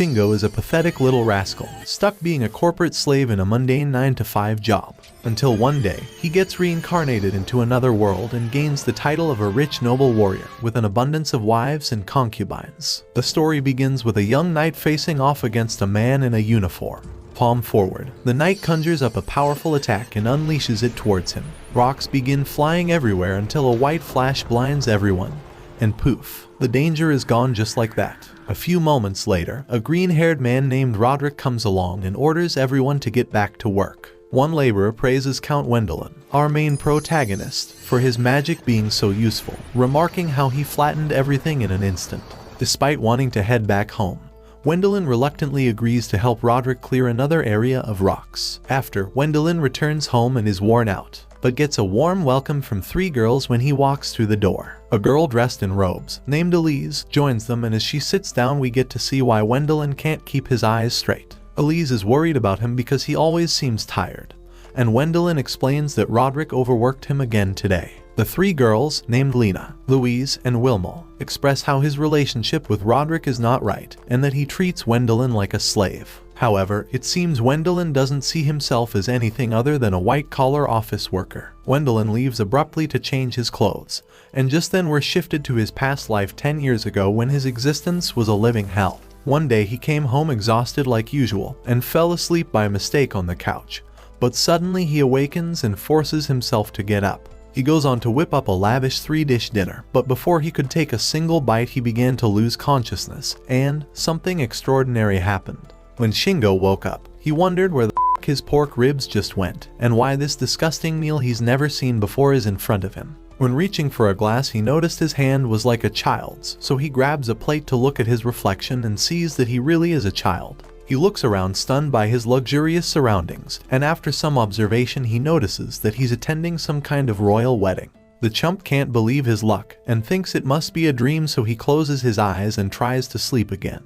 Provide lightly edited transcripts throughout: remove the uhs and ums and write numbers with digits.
Shingo is a pathetic little rascal, stuck being a corporate slave in a mundane 9-to-5 job. Until one day, he gets reincarnated into another world and gains the title of a rich noble warrior with an abundance of wives and concubines. The story begins with a young knight facing off against a man in a uniform. Palm forward, the knight conjures up a powerful attack and unleashes it towards him. Rocks begin flying everywhere until a white flash blinds everyone. And poof, the danger is gone just like that. A few moments later, a green-haired man named Roderick comes along and orders everyone to get back to work. One laborer praises Count Wendelin, our main protagonist, for his magic being so useful, remarking how he flattened everything in an instant. Despite wanting to head back home, Wendelin reluctantly agrees to help Roderick clear another area of rocks. After, Wendelin returns home and is worn out, but gets a warm welcome from 3 girls when he walks through the door. A girl dressed in robes, named Elise, joins them, and as she sits down we get to see why Wendelin can't keep his eyes straight. Elise is worried about him because he always seems tired, and Wendelin explains that Roderick overworked him again today. The 3 girls, named Lena, Louise, and Wilma, express how his relationship with Roderick is not right and that he treats Wendelin like a slave. However, it seems Wendelin doesn't see himself as anything other than a white-collar office worker. Wendelin leaves abruptly to change his clothes, and just then we're shifted to his past life 10 years ago when his existence was a living hell. One day he came home exhausted like usual and fell asleep by mistake on the couch, but suddenly he awakens and forces himself to get up. He goes on to whip up a lavish 3-dish dinner, but before he could take a single bite he began to lose consciousness, and something extraordinary happened. When Shingo woke up, he wondered where the f*** his pork ribs just went, and why this disgusting meal he's never seen before is in front of him. When reaching for a glass he noticed his hand was like a child's, so he grabs a plate to look at his reflection and sees that he really is a child. He looks around stunned by his luxurious surroundings, and after some observation he notices that he's attending some kind of royal wedding. The chump can't believe his luck, and thinks it must be a dream, so he closes his eyes and tries to sleep again.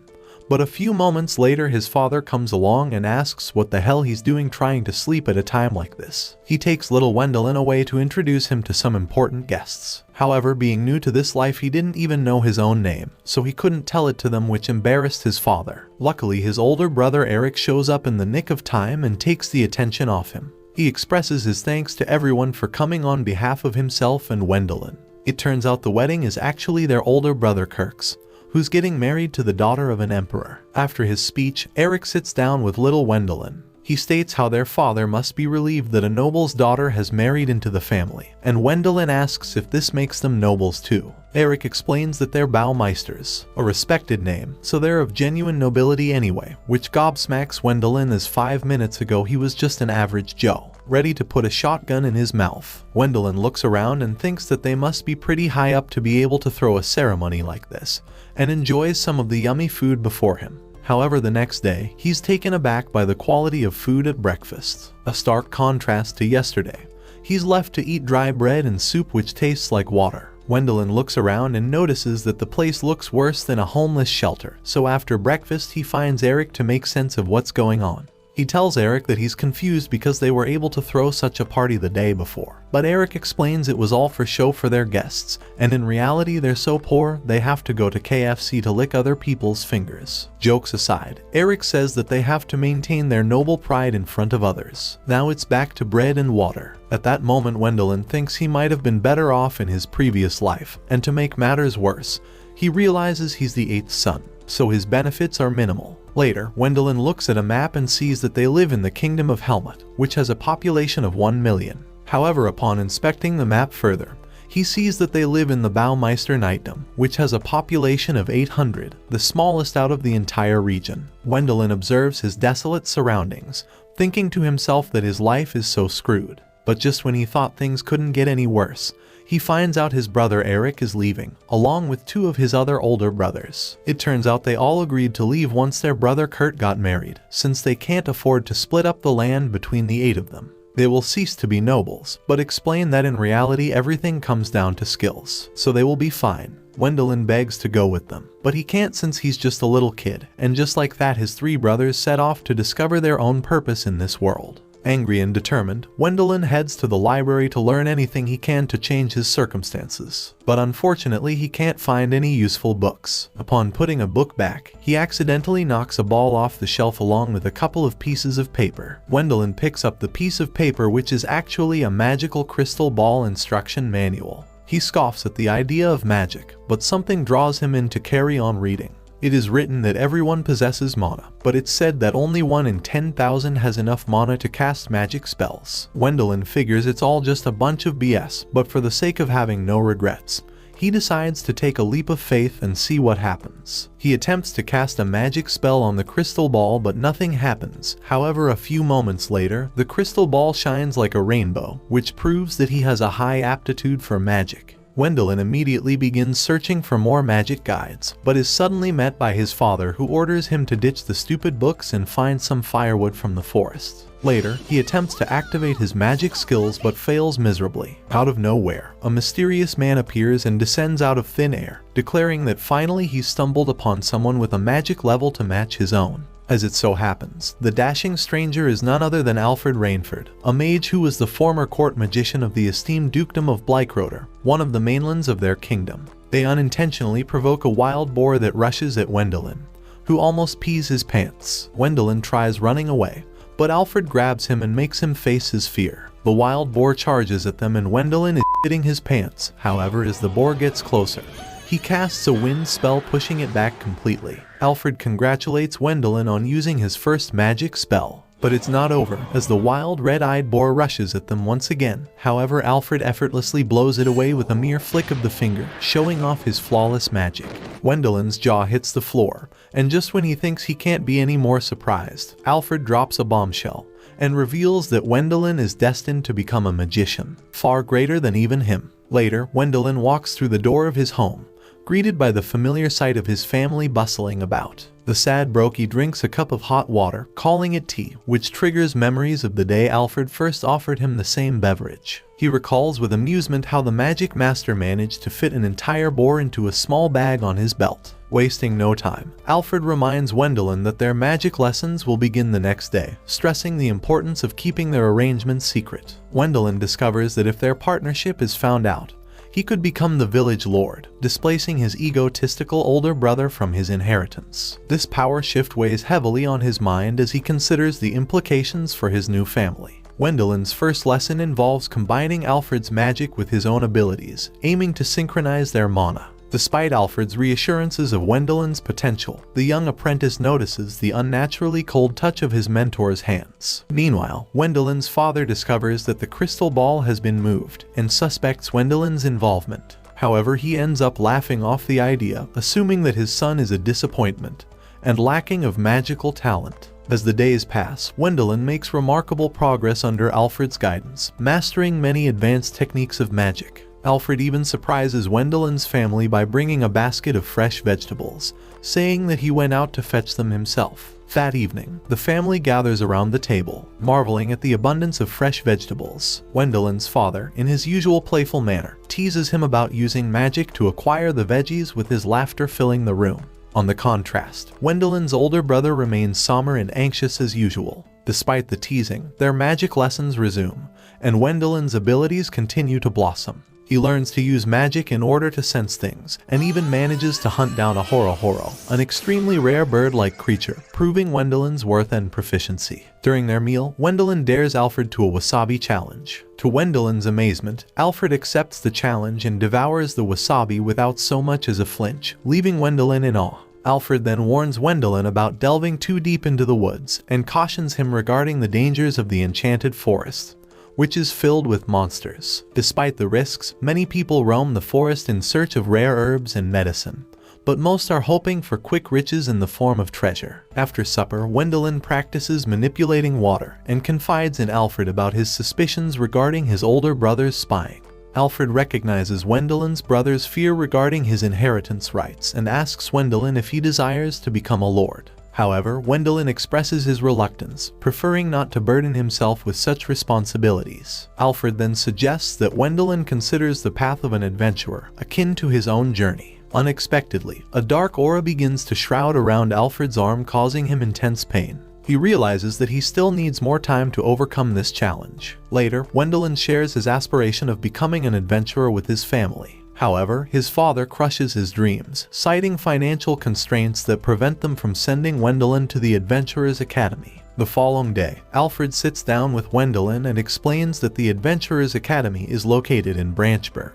But a few moments later his father comes along and asks what the hell he's doing trying to sleep at a time like this. He takes little Wendelin away to introduce him to some important guests. However, being new to this life he didn't even know his own name, so he couldn't tell it to them, which embarrassed his father. Luckily his older brother Eric shows up in the nick of time and takes the attention off him. He expresses his thanks to everyone for coming on behalf of himself and Wendelin. It turns out the wedding is actually their older brother Kirk's, who's getting married to the daughter of an emperor. After his speech, Eric sits down with little Wendelin. He states how their father must be relieved that a noble's daughter has married into the family, and Wendelin asks if this makes them nobles too. Eric explains that they're Baumeisters, a respected name, so they're of genuine nobility anyway, which gobsmacks Wendelin as 5 minutes ago he was just an average Joe, ready to put a shotgun in his mouth. Wendelin looks around and thinks that they must be pretty high up to be able to throw a ceremony like this, and enjoys some of the yummy food before him. However, the next day, he's taken aback by the quality of food at breakfast, a stark contrast to yesterday. He's left to eat dry bread and soup which tastes like water. Wendelin looks around and notices that the place looks worse than a homeless shelter, so after breakfast he finds Eric to make sense of what's going on. He tells Eric that he's confused because they were able to throw such a party the day before, but Eric explains it was all for show for their guests, and in reality they're so poor they have to go to KFC to lick other people's fingers. Jokes aside, Eric says that they have to maintain their noble pride in front of others. Now it's back to bread and water. At that moment Wendelin thinks he might have been better off in his previous life, and to make matters worse, he realizes he's the 8th son, so his benefits are minimal. Later, Wendelin looks at a map and sees that they live in the Kingdom of Helmut, which has a population of 1 million. However, upon inspecting the map further, he sees that they live in the Baumeister Knightdom, which has a population of 800, the smallest out of the entire region. Wendelin observes his desolate surroundings, thinking to himself that his life is so screwed. But just when he thought things couldn't get any worse, he finds out his brother Eric is leaving, along with 2 of his other older brothers. It turns out they all agreed to leave once their brother Kurt got married, since they can't afford to split up the land between the 8 of them. They will cease to be nobles, but explain that in reality everything comes down to skills, so they will be fine. Wendelin begs to go with them, but he can't since he's just a little kid, and just like that his 3 brothers set off to discover their own purpose in this world. Angry and determined, Wendelin heads to the library to learn anything he can to change his circumstances. But unfortunately, he can't find any useful books. Upon putting a book back, he accidentally knocks a ball off the shelf along with a couple of pieces of paper. Wendelin picks up the piece of paper, which is actually a magical crystal ball instruction manual. He scoffs at the idea of magic, but something draws him in to carry on reading. It is written that everyone possesses mana, but it's said that only 1 in 10,000 has enough mana to cast magic spells. Wendelin figures it's all just a bunch of BS, but for the sake of having no regrets, he decides to take a leap of faith and see what happens. He attempts to cast a magic spell on the crystal ball, but nothing happens. However, a few moments later, the crystal ball shines like a rainbow, which proves that he has a high aptitude for magic. Wendelin immediately begins searching for more magic guides, but is suddenly met by his father, who orders him to ditch the stupid books and find some firewood from the forest. Later, he attempts to activate his magic skills but fails miserably. Out of nowhere, a mysterious man appears and descends out of thin air, declaring that finally he stumbled upon someone with a magic level to match his own. As it so happens, the dashing stranger is none other than Alfred Rainford, a mage who was the former court magician of the esteemed dukedom of Blycroder, one of the mainlands of their kingdom. They unintentionally provoke a wild boar that rushes at Wendelin, who almost pees his pants. Wendelin tries running away, but Alfred grabs him and makes him face his fear. The wild boar charges at them and Wendelin is shitting his pants. However, as the boar gets closer, he casts a wind spell, pushing it back completely. Alfred congratulates Wendelin on using his first magic spell. But it's not over, as the wild red-eyed boar rushes at them once again. However, Alfred effortlessly blows it away with a mere flick of the finger, showing off his flawless magic. Wendelin's jaw hits the floor, and just when he thinks he can't be any more surprised, Alfred drops a bombshell and reveals that Wendelin is destined to become a magician, far greater than even him. Later, Wendelin walks through the door of his home, greeted by the familiar sight of his family bustling about. The sad Brokey drinks a cup of hot water, calling it tea, which triggers memories of the day Alfred first offered him the same beverage. He recalls with amusement how the magic master managed to fit an entire boar into a small bag on his belt. Wasting no time, Alfred reminds Wendelin that their magic lessons will begin the next day, stressing the importance of keeping their arrangements secret. Wendelin discovers that if their partnership is found out, he could become the village lord, displacing his egotistical older brother from his inheritance. This power shift weighs heavily on his mind as he considers the implications for his new family. Wendelin's first lesson involves combining Alfred's magic with his own abilities, aiming to synchronize their mana. Despite Alfred's reassurances of Wendelin's potential, the young apprentice notices the unnaturally cold touch of his mentor's hands. Meanwhile, Wendelin's father discovers that the crystal ball has been moved and suspects Wendelin's involvement. However, he ends up laughing off the idea, assuming that his son is a disappointment and lacking of magical talent. As the days pass, Wendelin makes remarkable progress under Alfred's guidance, mastering many advanced techniques of magic. Alfred even surprises Wendelin's family by bringing a basket of fresh vegetables, saying that he went out to fetch them himself. That evening, the family gathers around the table, marveling at the abundance of fresh vegetables. Wendelin's father, in his usual playful manner, teases him about using magic to acquire the veggies, with his laughter filling the room. On the contrast, Wendelin's older brother remains somber and anxious as usual. Despite the teasing, their magic lessons resume, and Wendelin's abilities continue to blossom. He learns to use magic in order to sense things, and even manages to hunt down a horo, an extremely rare bird-like creature, proving Wendelin's worth and proficiency. During their meal, Wendelin dares Alfred to a wasabi challenge. To Wendelin's amazement, Alfred accepts the challenge and devours the wasabi without so much as a flinch, leaving Wendelin in awe. Alfred then warns Wendelin about delving too deep into the woods, and cautions him regarding the dangers of the enchanted forest, which is filled with monsters. Despite the risks, many people roam the forest in search of rare herbs and medicine, but most are hoping for quick riches in the form of treasure. After supper, Wendelin practices manipulating water and confides in Alfred about his suspicions regarding his older brother's spying. Alfred recognizes Wendelin's brother's fear regarding his inheritance rights and asks Wendelin if he desires to become a lord. However, Wendelin expresses his reluctance, preferring not to burden himself with such responsibilities. Alfred then suggests that Wendelin considers the path of an adventurer, akin to his own journey. Unexpectedly, a dark aura begins to shroud around Alfred's arm, causing him intense pain. He realizes that he still needs more time to overcome this challenge. Later, Wendelin shares his aspiration of becoming an adventurer with his family. However, his father crushes his dreams, citing financial constraints that prevent them from sending Wendelin to the Adventurers Academy. The following day, Alfred sits down with Wendelin and explains that the Adventurers Academy is located in Branchburg,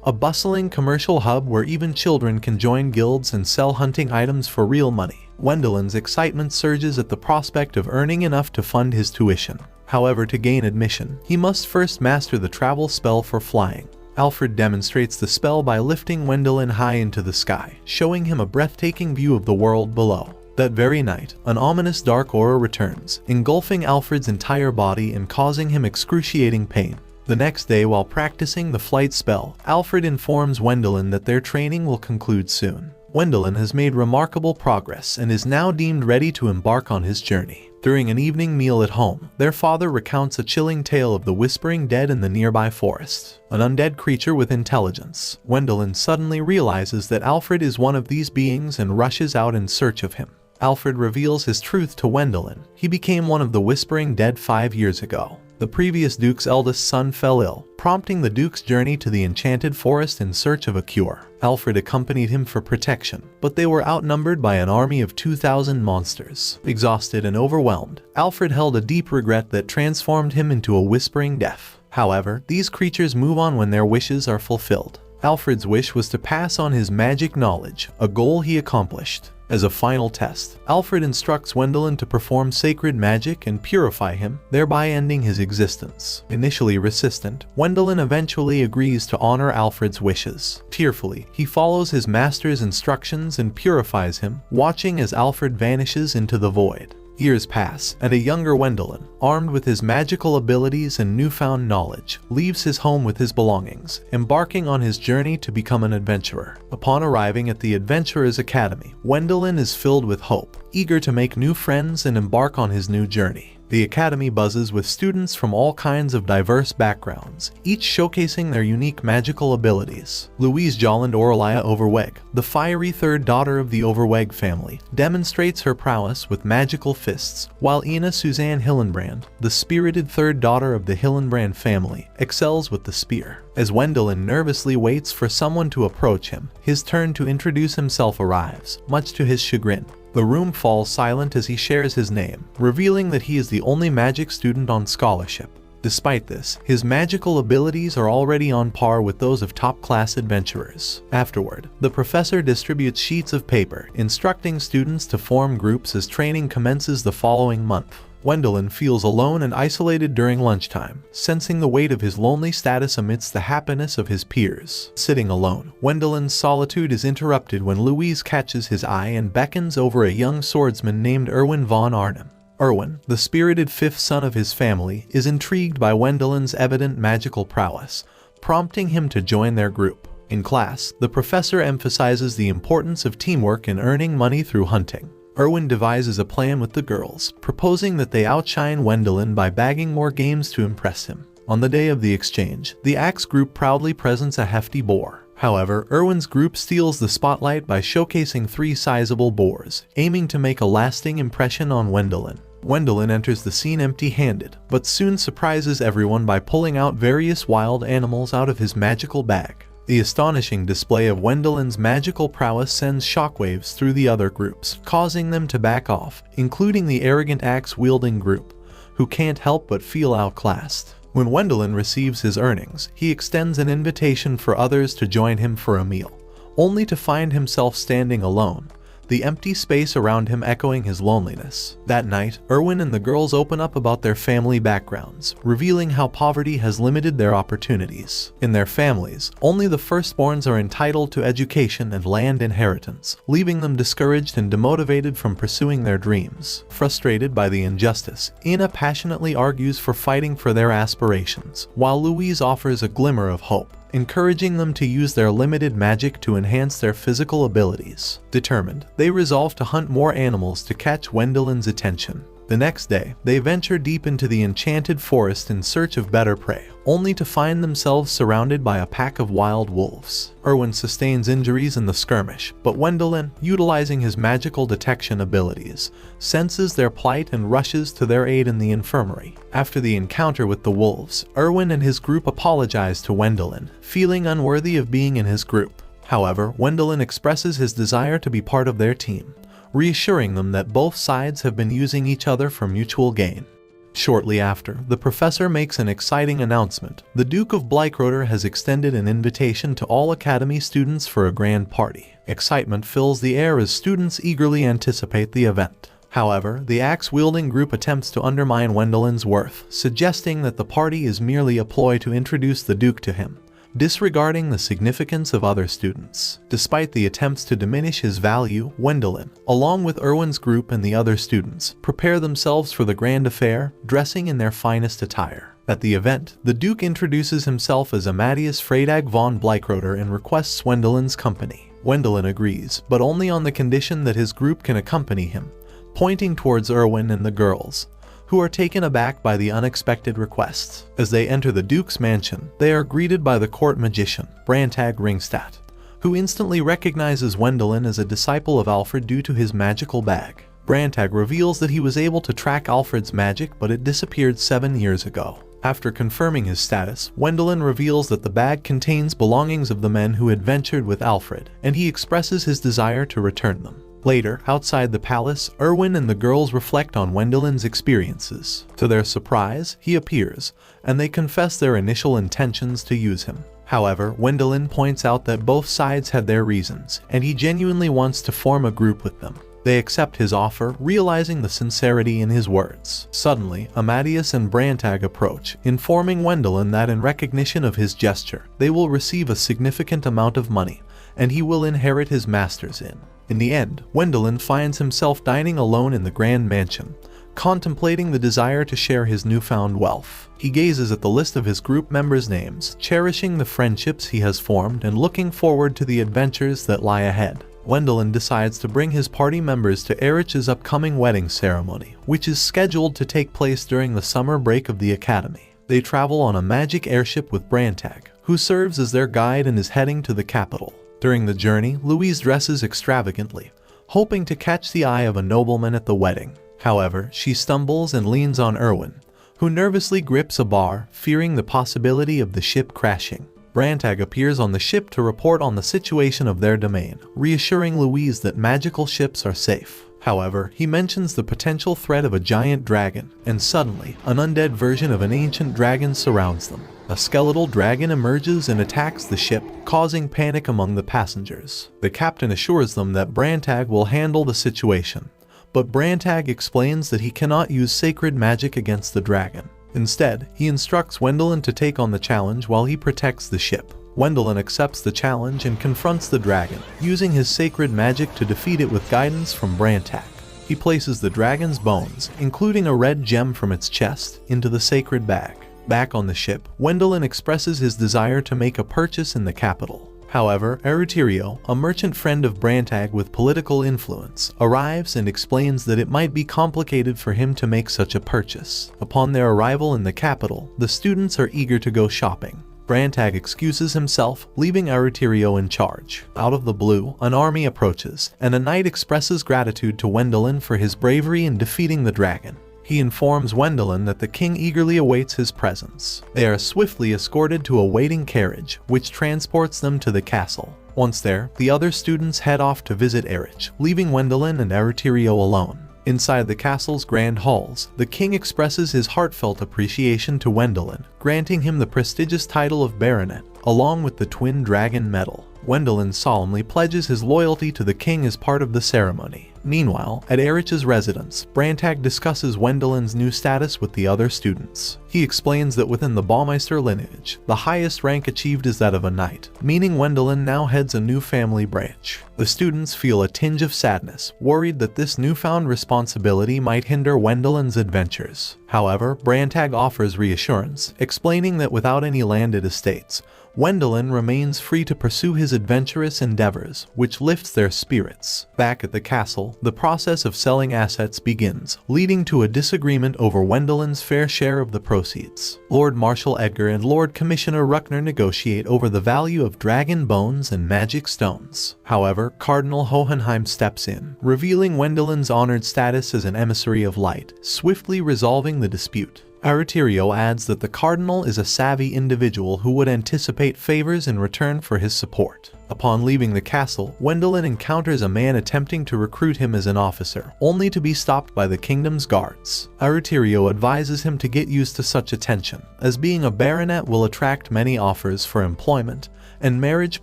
a bustling commercial hub where even children can join guilds and sell hunting items for real money. Wendelin's excitement surges at the prospect of earning enough to fund his tuition. However, to gain admission, he must first master the travel spell for flying. Alfred demonstrates the spell by lifting Wendelin high into the sky, showing him a breathtaking view of the world below. That very night, an ominous dark aura returns, engulfing Alfred's entire body and causing him excruciating pain. The next day, while practicing the flight spell, Alfred informs Wendelin that their training will conclude soon. Wendelin has made remarkable progress and is now deemed ready to embark on his journey. During an evening meal at home, their father recounts a chilling tale of the Whispering Dead in the nearby forest, an undead creature with intelligence. Wendelin suddenly realizes that Alfred is one of these beings and rushes out in search of him. Alfred reveals his truth to Wendelin. He became one of the Whispering Dead 5 years ago. The previous Duke's eldest son fell ill, prompting the Duke's journey to the Enchanted Forest in search of a cure. Alfred accompanied him for protection, but they were outnumbered by an army of 2,000 monsters. Exhausted and overwhelmed, Alfred held a deep regret that transformed him into a Whispering Death. However, these creatures move on when their wishes are fulfilled. Alfred's wish was to pass on his magic knowledge, a goal he accomplished. As a final test, Alfred instructs Wendelin to perform sacred magic and purify him, thereby ending his existence. Initially resistant, Wendelin eventually agrees to honor Alfred's wishes. Tearfully, he follows his master's instructions and purifies him, watching as Alfred vanishes into the void. Years pass, and a younger Wendelin, armed with his magical abilities and newfound knowledge, leaves his home with his belongings, embarking on his journey to become an adventurer. Upon arriving at the Adventurers Academy, Wendelin is filled with hope, eager to make new friends and embark on his new journey. The academy buzzes with students from all kinds of diverse backgrounds, each showcasing their unique magical abilities. Louise Jolland Oralia Overweg, the fiery third daughter of the Overweg family, demonstrates her prowess with magical fists, while Ina Suzanne Hillenbrand, the spirited third daughter of the Hillenbrand family, excels with the spear. As Wendelin nervously waits for someone to approach him, his turn to introduce himself arrives, much to his chagrin. The room falls silent as he shares his name, revealing that he is the only magic student on scholarship. Despite this, his magical abilities are already on par with those of top-class adventurers. Afterward, the professor distributes sheets of paper, instructing students to form groups as training commences the following month. Wendelin feels alone and isolated during lunchtime, sensing the weight of his lonely status amidst the happiness of his peers. Sitting alone, Wendelin's solitude is interrupted when Louise catches his eye and beckons over a young swordsman named Erwin von Arnim. Erwin, the spirited fifth son of his family, is intrigued by Wendelin's evident magical prowess, prompting him to join their group. In class, the professor emphasizes the importance of teamwork in earning money through hunting. Erwin devises a plan with the girls, proposing that they outshine Wendelin by bagging more games to impress him. On the day of the exchange, the Axe group proudly presents a hefty boar. However, Erwin's group steals the spotlight by showcasing 3 sizable boars, aiming to make a lasting impression on Wendelin. Wendelin enters the scene empty-handed, but soon surprises everyone by pulling out various wild animals out of his magical bag. The astonishing display of Wendelin's magical prowess sends shockwaves through the other groups, causing them to back off, including the arrogant axe-wielding group, who can't help but feel outclassed. When Wendelin receives his earnings, he extends an invitation for others to join him for a meal, only to find himself standing alone, the empty space around him echoing his loneliness. That night, Erwin and the girls open up about their family backgrounds, revealing how poverty has limited their opportunities. In their families, only the firstborns are entitled to education and land inheritance, leaving them discouraged and demotivated from pursuing their dreams. Frustrated by the injustice, Ina passionately argues for fighting for their aspirations, while Louise offers a glimmer of hope, encouraging them to use their limited magic to enhance their physical abilities. Determined, they resolve to hunt more animals to catch Wendellin's attention. The next day, they venture deep into the enchanted forest in search of better prey, only to find themselves surrounded by a pack of wild wolves. Erwin sustains injuries in the skirmish, but Wendelin, utilizing his magical detection abilities, senses their plight and rushes to their aid in the infirmary. After the encounter with the wolves, Erwin and his group apologize to Wendelin, feeling unworthy of being in his group. However, Wendelin expresses his desire to be part of their team, reassuring them that both sides have been using each other for mutual gain. Shortly after, the professor makes an exciting announcement. The Duke of Bleichroder has extended an invitation to all Academy students for a grand party. Excitement fills the air as students eagerly anticipate the event. However, the axe-wielding group attempts to undermine Wendellin's worth, suggesting that the party is merely a ploy to introduce the Duke to him, disregarding the significance of other students. Despite the attempts to diminish his value, Wendelin, along with Erwin's group and the other students, prepare themselves for the grand affair, dressing in their finest attire. At the event, the Duke introduces himself as Amadeus Freitag von Bleichroder and requests Wendellin's company. Wendelin agrees, but only on the condition that his group can accompany him, pointing towards Erwin and the girls, who are taken aback by the unexpected requests. As they enter the Duke's mansion, they are greeted by the court magician, Brantag Ringstadt, who instantly recognizes Wendelin as a disciple of Alfred due to his magical bag. Brantag reveals that he was able to track Alfred's magic, but it disappeared 7 years ago. After confirming his status, Wendelin reveals that the bag contains belongings of the men who adventured with Alfred, and he expresses his desire to return them. Later, outside the palace, Erwin and the girls reflect on Wendellin's experiences. To their surprise, he appears, and they confess their initial intentions to use him. However, Wendelin points out that both sides had their reasons, and he genuinely wants to form a group with them. They accept his offer, realizing the sincerity in his words. Suddenly, Amadeus and Brantag approach, informing Wendelin that in recognition of his gesture, they will receive a significant amount of money, and he will inherit his master's inn. In the end, Wendelin finds himself dining alone in the grand mansion, contemplating the desire to share his newfound wealth. He gazes at the list of his group members' names, cherishing the friendships he has formed and looking forward to the adventures that lie ahead. Wendelin decides to bring his party members to Erich's upcoming wedding ceremony, which is scheduled to take place during the summer break of the academy. They travel on a magic airship with Brantag, who serves as their guide and is heading to the capital. During the journey, Louise dresses extravagantly, hoping to catch the eye of a nobleman at the wedding. However, she stumbles and leans on Erwin, who nervously grips a bar, fearing the possibility of the ship crashing. Brantag appears on the ship to report on the situation of their domain, reassuring Louise that magical ships are safe. However, he mentions the potential threat of a giant dragon, and suddenly, an undead version of an ancient dragon surrounds them. A skeletal dragon emerges and attacks the ship, causing panic among the passengers. The captain assures them that Brantag will handle the situation, but Brantag explains that he cannot use sacred magic against the dragon. Instead, he instructs Wendelin to take on the challenge while he protects the ship. Wendelin accepts the challenge and confronts the dragon, using his sacred magic to defeat it with guidance from Brantag. He places the dragon's bones, including a red gem from its chest, into the sacred bag. Back on the ship, Wendelin expresses his desire to make a purchase in the capital. However, Eruterio, a merchant friend of Brantag with political influence, arrives and explains that it might be complicated for him to make such a purchase. Upon their arrival in the capital, the students are eager to go shopping. Brantag excuses himself, leaving Eruterio in charge. Out of the blue, an army approaches, and a knight expresses gratitude to Wendelin for his bravery in defeating the dragon. He informs Wendelin that the king eagerly awaits his presence. They are swiftly escorted to a waiting carriage, which transports them to the castle. Once there, the other students head off to visit Erich, leaving Wendelin and Eruterio alone. Inside the castle's grand halls, the king expresses his heartfelt appreciation to Wendelin, granting him the prestigious title of baronet, along with the twin dragon medal. Wendelin solemnly pledges his loyalty to the king as part of the ceremony. Meanwhile, at Erich's residence, Brantag discusses Wendellin's new status with the other students. He explains that within the Baumeister lineage, the highest rank achieved is that of a knight, meaning Wendelin now heads a new family branch. The students feel a tinge of sadness, worried that this newfound responsibility might hinder Wendellin's adventures. However, Brantag offers reassurance, explaining that without any landed estates, Wendelin remains free to pursue his adventurous endeavors, which lifts their spirits. Back at the castle, the process of selling assets begins, leading to a disagreement over Wendellin's fair share of the proceeds. Lord Marshal Edgar and Lord Commissioner Ruckner negotiate over the value of dragon bones and magic stones. However, Cardinal Hohenheim steps in, revealing Wendellin's honored status as an emissary of light, swiftly resolving the dispute. Ariterio adds that the Cardinal is a savvy individual who would anticipate favors in return for his support. Upon leaving the castle, Wendelin encounters a man attempting to recruit him as an officer, only to be stopped by the kingdom's guards. Ariterio advises him to get used to such attention, as being a baronet will attract many offers for employment and marriage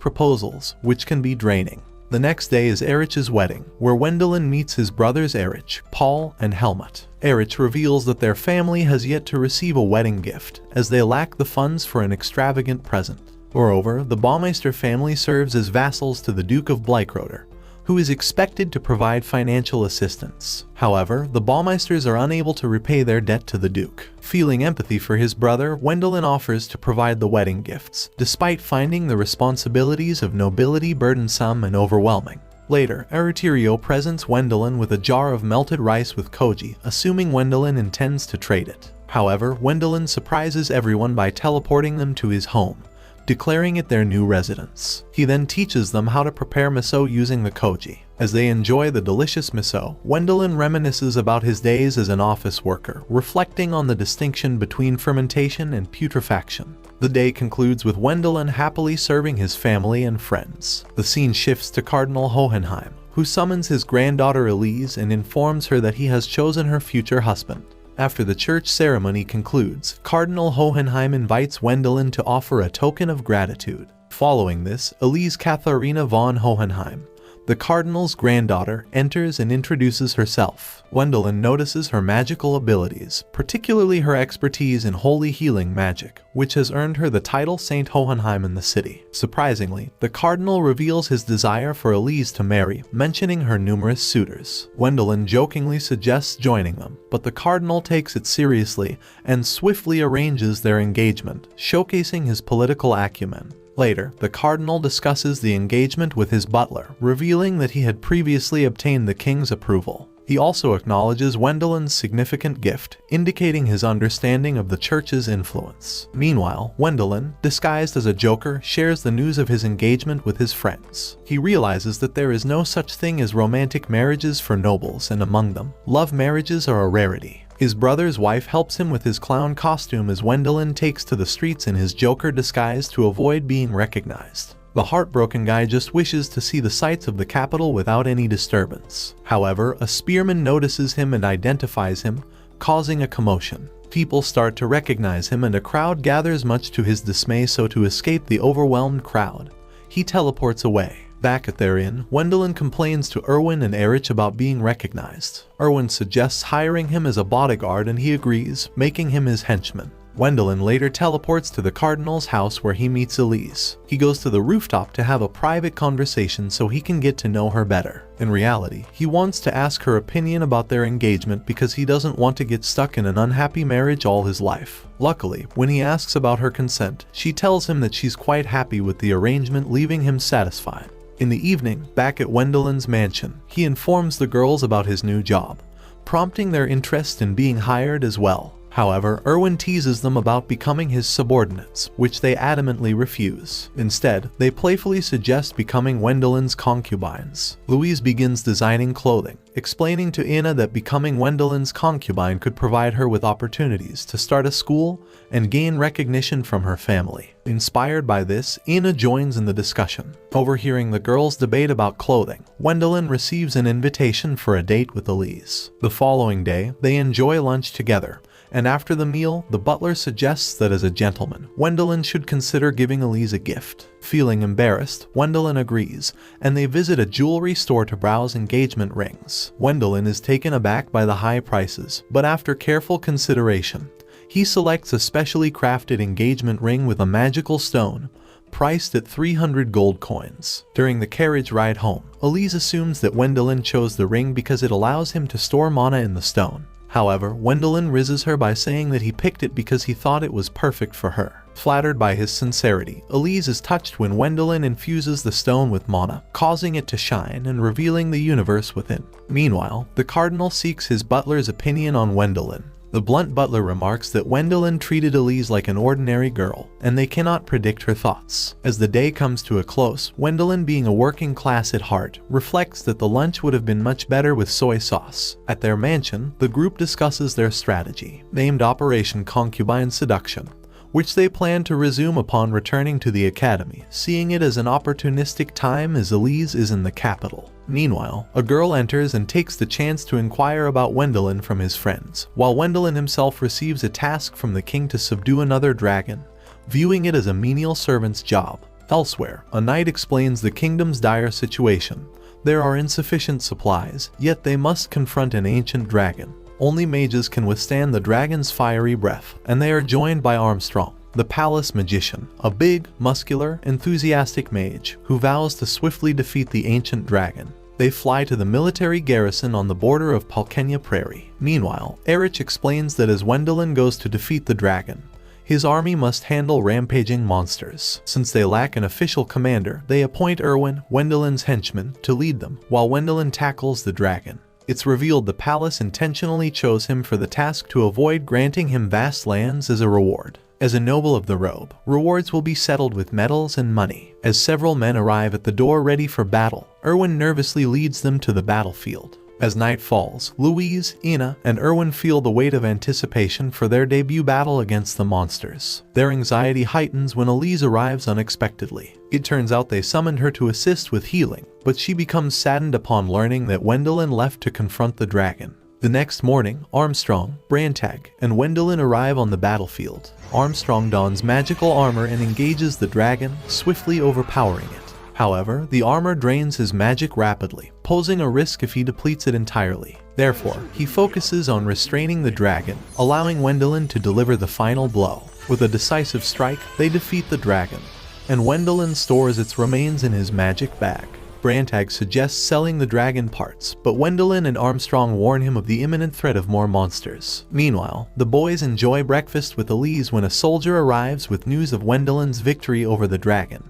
proposals, which can be draining. The next day is Erich's wedding, where Wendelin meets his brothers Erich, Paul, and Helmut. Erich reveals that their family has yet to receive a wedding gift, as they lack the funds for an extravagant present. Moreover, the Baumeister family serves as vassals to the Duke of Bleichroder, who is expected to provide financial assistance. However, the Baumeisters are unable to repay their debt to the Duke. Feeling empathy for his brother, Wendelin offers to provide the wedding gifts, despite finding the responsibilities of nobility burdensome and overwhelming. Later, Ariterio presents Wendelin with a jar of melted rice with koji, assuming Wendelin intends to trade it. However, Wendelin surprises everyone by teleporting them to his home, declaring it their new residence. He then teaches them how to prepare miso using the koji. As they enjoy the delicious miso, Wendelin reminisces about his days as an office worker, reflecting on the distinction between fermentation and putrefaction. The day concludes with Wendelin happily serving his family and friends. The scene shifts to Cardinal Hohenheim, who summons his granddaughter Elise and informs her that he has chosen her future husband. After the church ceremony concludes, Cardinal Hohenheim invites Wendelin to offer a token of gratitude. Following this, Elise Katharina von Hohenheim, the Cardinal's granddaughter, enters and introduces herself. Wendelin notices her magical abilities, particularly her expertise in holy healing magic, which has earned her the title Saint Hohenheim in the city. Surprisingly, the Cardinal reveals his desire for Elise to marry, mentioning her numerous suitors. Wendelin jokingly suggests joining them, but the Cardinal takes it seriously and swiftly arranges their engagement, showcasing his political acumen. Later, the Cardinal discusses the engagement with his butler, revealing that he had previously obtained the king's approval. He also acknowledges Wendelin's significant gift, indicating his understanding of the church's influence. Meanwhile, Wendelin, disguised as a joker, shares the news of his engagement with his friends. He realizes that there is no such thing as romantic marriages for nobles, and among them, love marriages are a rarity. His brother's wife helps him with his clown costume as Wendelin takes to the streets in his Joker disguise to avoid being recognized. The heartbroken guy just wishes to see the sights of the capital without any disturbance. However, a spearman notices him and identifies him, causing a commotion. People start to recognize him and a crowd gathers, much to his dismay, so to escape the overwhelmed crowd, he teleports away. Back at their inn, Wendelin complains to Erwin and Erich about being recognized. Erwin suggests hiring him as a bodyguard and he agrees, making him his henchman. Wendelin later teleports to the Cardinal's house where he meets Elise. He goes to the rooftop to have a private conversation so he can get to know her better. In reality, he wants to ask her opinion about their engagement because he doesn't want to get stuck in an unhappy marriage all his life. Luckily, when he asks about her consent, she tells him that she's quite happy with the arrangement, leaving him satisfied. In the evening, back at Wendelin's mansion, he informs the girls about his new job, prompting their interest in being hired as well. However, Erwin teases them about becoming his subordinates, which they adamantly refuse. Instead, they playfully suggest becoming Wendelin's concubines. Louise begins designing clothing, explaining to Ina that becoming Wendelin's concubine could provide her with opportunities to start a school and gain recognition from her family. Inspired by this, Ina joins in the discussion. Overhearing the girls' debate about clothing, Wendelin receives an invitation for a date with Elise. The following day, they enjoy lunch together, and after the meal, the butler suggests that as a gentleman, Wendelin should consider giving Elise a gift. Feeling embarrassed, Wendelin agrees, and they visit a jewelry store to browse engagement rings. Wendelin is taken aback by the high prices, but after careful consideration, he selects a specially crafted engagement ring with a magical stone, priced at 300 gold coins. During the carriage ride home, Elise assumes that Wendelin chose the ring because it allows him to store mana in the stone. However, Wendelin rizzes her by saying that he picked it because he thought it was perfect for her. Flattered by his sincerity, Elise is touched when Wendelin infuses the stone with mana, causing it to shine and revealing the universe within. Meanwhile, the cardinal seeks his butler's opinion on Wendelin. The blunt butler remarks that Wendelin treated Elise like an ordinary girl, and they cannot predict her thoughts. As the day comes to a close, Wendelin, being a working class at heart, reflects that the lunch would have been much better with soy sauce. At their mansion, the group discusses their strategy, named Operation Concubine Seduction, which they plan to resume upon returning to the academy, seeing it as an opportunistic time as Elise is in the capital. Meanwhile, a girl enters and takes the chance to inquire about Wendelin from his friends, while Wendelin himself receives a task from the king to subdue another dragon, viewing it as a menial servant's job. Elsewhere, a knight explains the kingdom's dire situation. There are insufficient supplies, yet they must confront an ancient dragon. Only mages can withstand the dragon's fiery breath, and they are joined by Armstrong, the palace magician, a big, muscular, enthusiastic mage who vows to swiftly defeat the ancient dragon. They fly to the military garrison on the border of Palkenia Prairie. Meanwhile, Erich explains that as Wendelin goes to defeat the dragon, his army must handle rampaging monsters. Since they lack an official commander, they appoint Erwin, Wendelin's henchman, to lead them, while Wendelin tackles the dragon. It's revealed the palace intentionally chose him for the task to avoid granting him vast lands as a reward. As a noble of the robe, rewards will be settled with medals and money. As several men arrive at the door ready for battle, Erwin nervously leads them to the battlefield. As night falls, Louise, Ina, and Erwin feel the weight of anticipation for their debut battle against the monsters. Their anxiety heightens when Elise arrives unexpectedly. It turns out they summoned her to assist with healing, but she becomes saddened upon learning that Wendelin left to confront the dragon. The next morning, Armstrong, Brantag, and Wendelin arrive on the battlefield. Armstrong dons magical armor and engages the dragon, swiftly overpowering it. However, the armor drains his magic rapidly, posing a risk if he depletes it entirely. Therefore, he focuses on restraining the dragon, allowing Wendelin to deliver the final blow. With a decisive strike, they defeat the dragon, and Wendelin stores its remains in his magic bag. Brantag suggests selling the dragon parts, but Wendelin and Armstrong warn him of the imminent threat of more monsters. Meanwhile, the boys enjoy breakfast with Elise when a soldier arrives with news of Wendelin's victory over the dragon,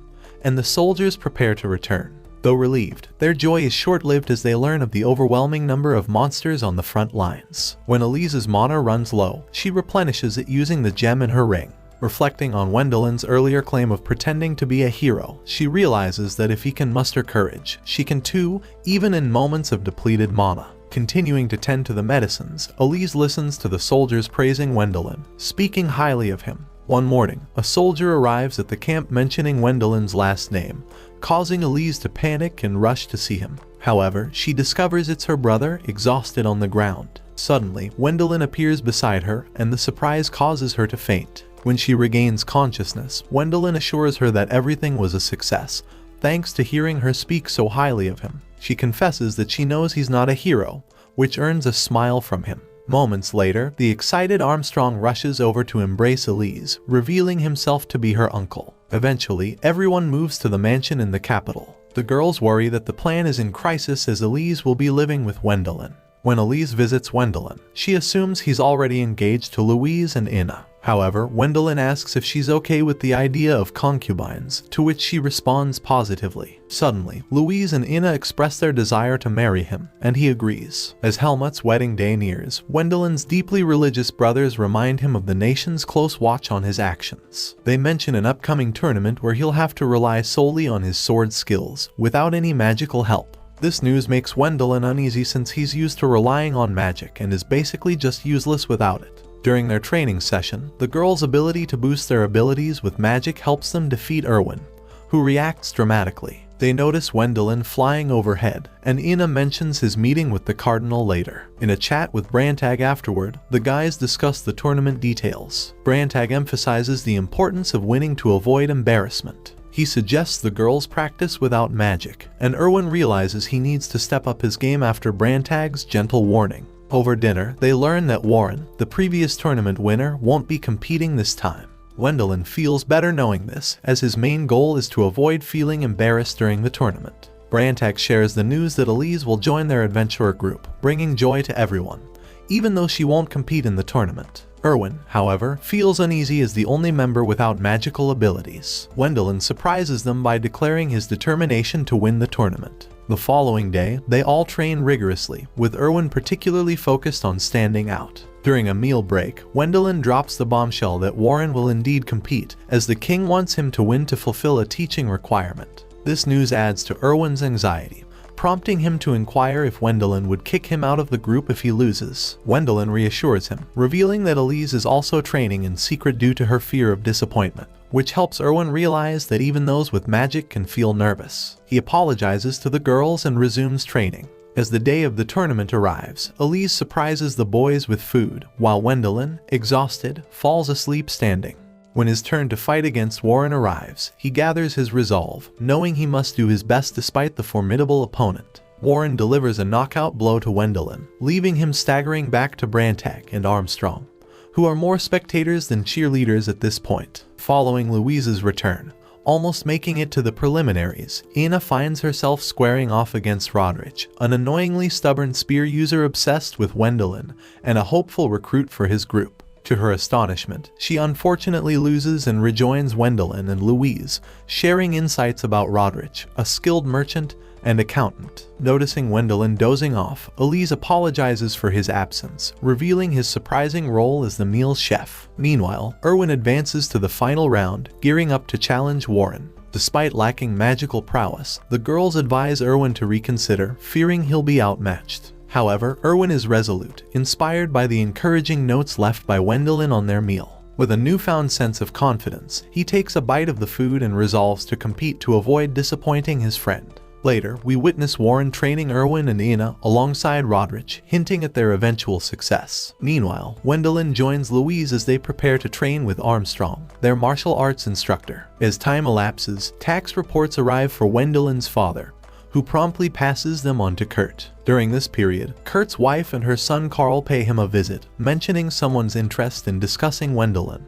and the soldiers prepare to return. Though relieved, their joy is short-lived as they learn of the overwhelming number of monsters on the front lines. When Elise's mana runs low, she replenishes it using the gem in her ring. Reflecting on Wendelin's earlier claim of pretending to be a hero, she realizes that if he can muster courage, she can too, even in moments of depleted mana. Continuing to tend to the medicines, Elise listens to the soldiers praising Wendelin, speaking highly of him. One morning, a soldier arrives at the camp mentioning Wendelin's last name, causing Elise to panic and rush to see him. However, she discovers it's her brother, exhausted on the ground. Suddenly, Wendelin appears beside her, and the surprise causes her to faint. When she regains consciousness, Wendelin assures her that everything was a success, thanks to hearing her speak so highly of him. She confesses that she knows he's not a hero, which earns a smile from him. Moments later, the excited Armstrong rushes over to embrace Elise, revealing himself to be her uncle. Eventually, everyone moves to the mansion in the capital. The girls worry that the plan is in crisis as Elise will be living with Wendelin. When Elise visits Wendelin, she assumes he's already engaged to Louise and Ina. However, Wendelin asks if she's okay with the idea of concubines, to which she responds positively. Suddenly, Louise and Ina express their desire to marry him, and he agrees. As Helmut's wedding day nears, Wendelin's deeply religious brothers remind him of the nation's close watch on his actions. They mention an upcoming tournament where he'll have to rely solely on his sword skills, without any magical help. This news makes Wendelin uneasy since he's used to relying on magic and is basically just useless without it. During their training session, the girls' ability to boost their abilities with magic helps them defeat Erwin, who reacts dramatically. They notice Wendelin flying overhead, and Ina mentions his meeting with the Cardinal later. In a chat with Brantag afterward, the guys discuss the tournament details. Brantag emphasizes the importance of winning to avoid embarrassment. He suggests the girls practice without magic, and Erwin realizes he needs to step up his game after Brantag's gentle warning. Over dinner, they learn that Warren, the previous tournament winner, won't be competing this time. Wendelin feels better knowing this, as his main goal is to avoid feeling embarrassed during the tournament. Brantag shares the news that Elise will join their adventurer group, bringing joy to everyone, even though she won't compete in the tournament. Erwin, however, feels uneasy as the only member without magical abilities. Wendelin surprises them by declaring his determination to win the tournament. The following day, they all train rigorously, with Erwin particularly focused on standing out. During a meal break, Wendelin drops the bombshell that Warren will indeed compete, as the king wants him to win to fulfill a teaching requirement. This news adds to Erwin's anxiety, prompting him to inquire if Wendelin would kick him out of the group if he loses. Wendelin reassures him, revealing that Elise is also training in secret due to her fear of disappointment, which helps Erwin realize that even those with magic can feel nervous. He apologizes to the girls and resumes training. As the day of the tournament arrives, Elise surprises the boys with food, while Wendelin, exhausted, falls asleep standing. When his turn to fight against Warren arrives, he gathers his resolve, knowing he must do his best despite the formidable opponent. Warren delivers a knockout blow to Wendelin, leaving him staggering back to Brantag and Armstrong, who are more spectators than cheerleaders at this point. Following Louise's return, almost making it to the preliminaries, Ina finds herself squaring off against Rodrich, an annoyingly stubborn spear user obsessed with Wendelin and a hopeful recruit for his group. To her astonishment, she unfortunately loses and rejoins Wendelin and Louise, sharing insights about Rodrich, a skilled merchant and accountant. Noticing Wendelin dozing off, Elise apologizes for his absence, revealing his surprising role as the meal's chef. Meanwhile, Erwin advances to the final round, gearing up to challenge Warren. Despite lacking magical prowess, the girls advise Erwin to reconsider, fearing he'll be outmatched. However, Erwin is resolute, inspired by the encouraging notes left by Wendelin on their meal. With a newfound sense of confidence, he takes a bite of the food and resolves to compete to avoid disappointing his friend. Later, we witness Warren training Erwin and Ina alongside Rodrich, hinting at their eventual success. Meanwhile, Wendelin joins Louise as they prepare to train with Armstrong, their martial arts instructor. As time elapses, tax reports arrive for Wendelin's father, who promptly passes them on to Kurt. During this period, Kurt's wife and her son Carl pay him a visit, mentioning someone's interest in discussing Wendelin,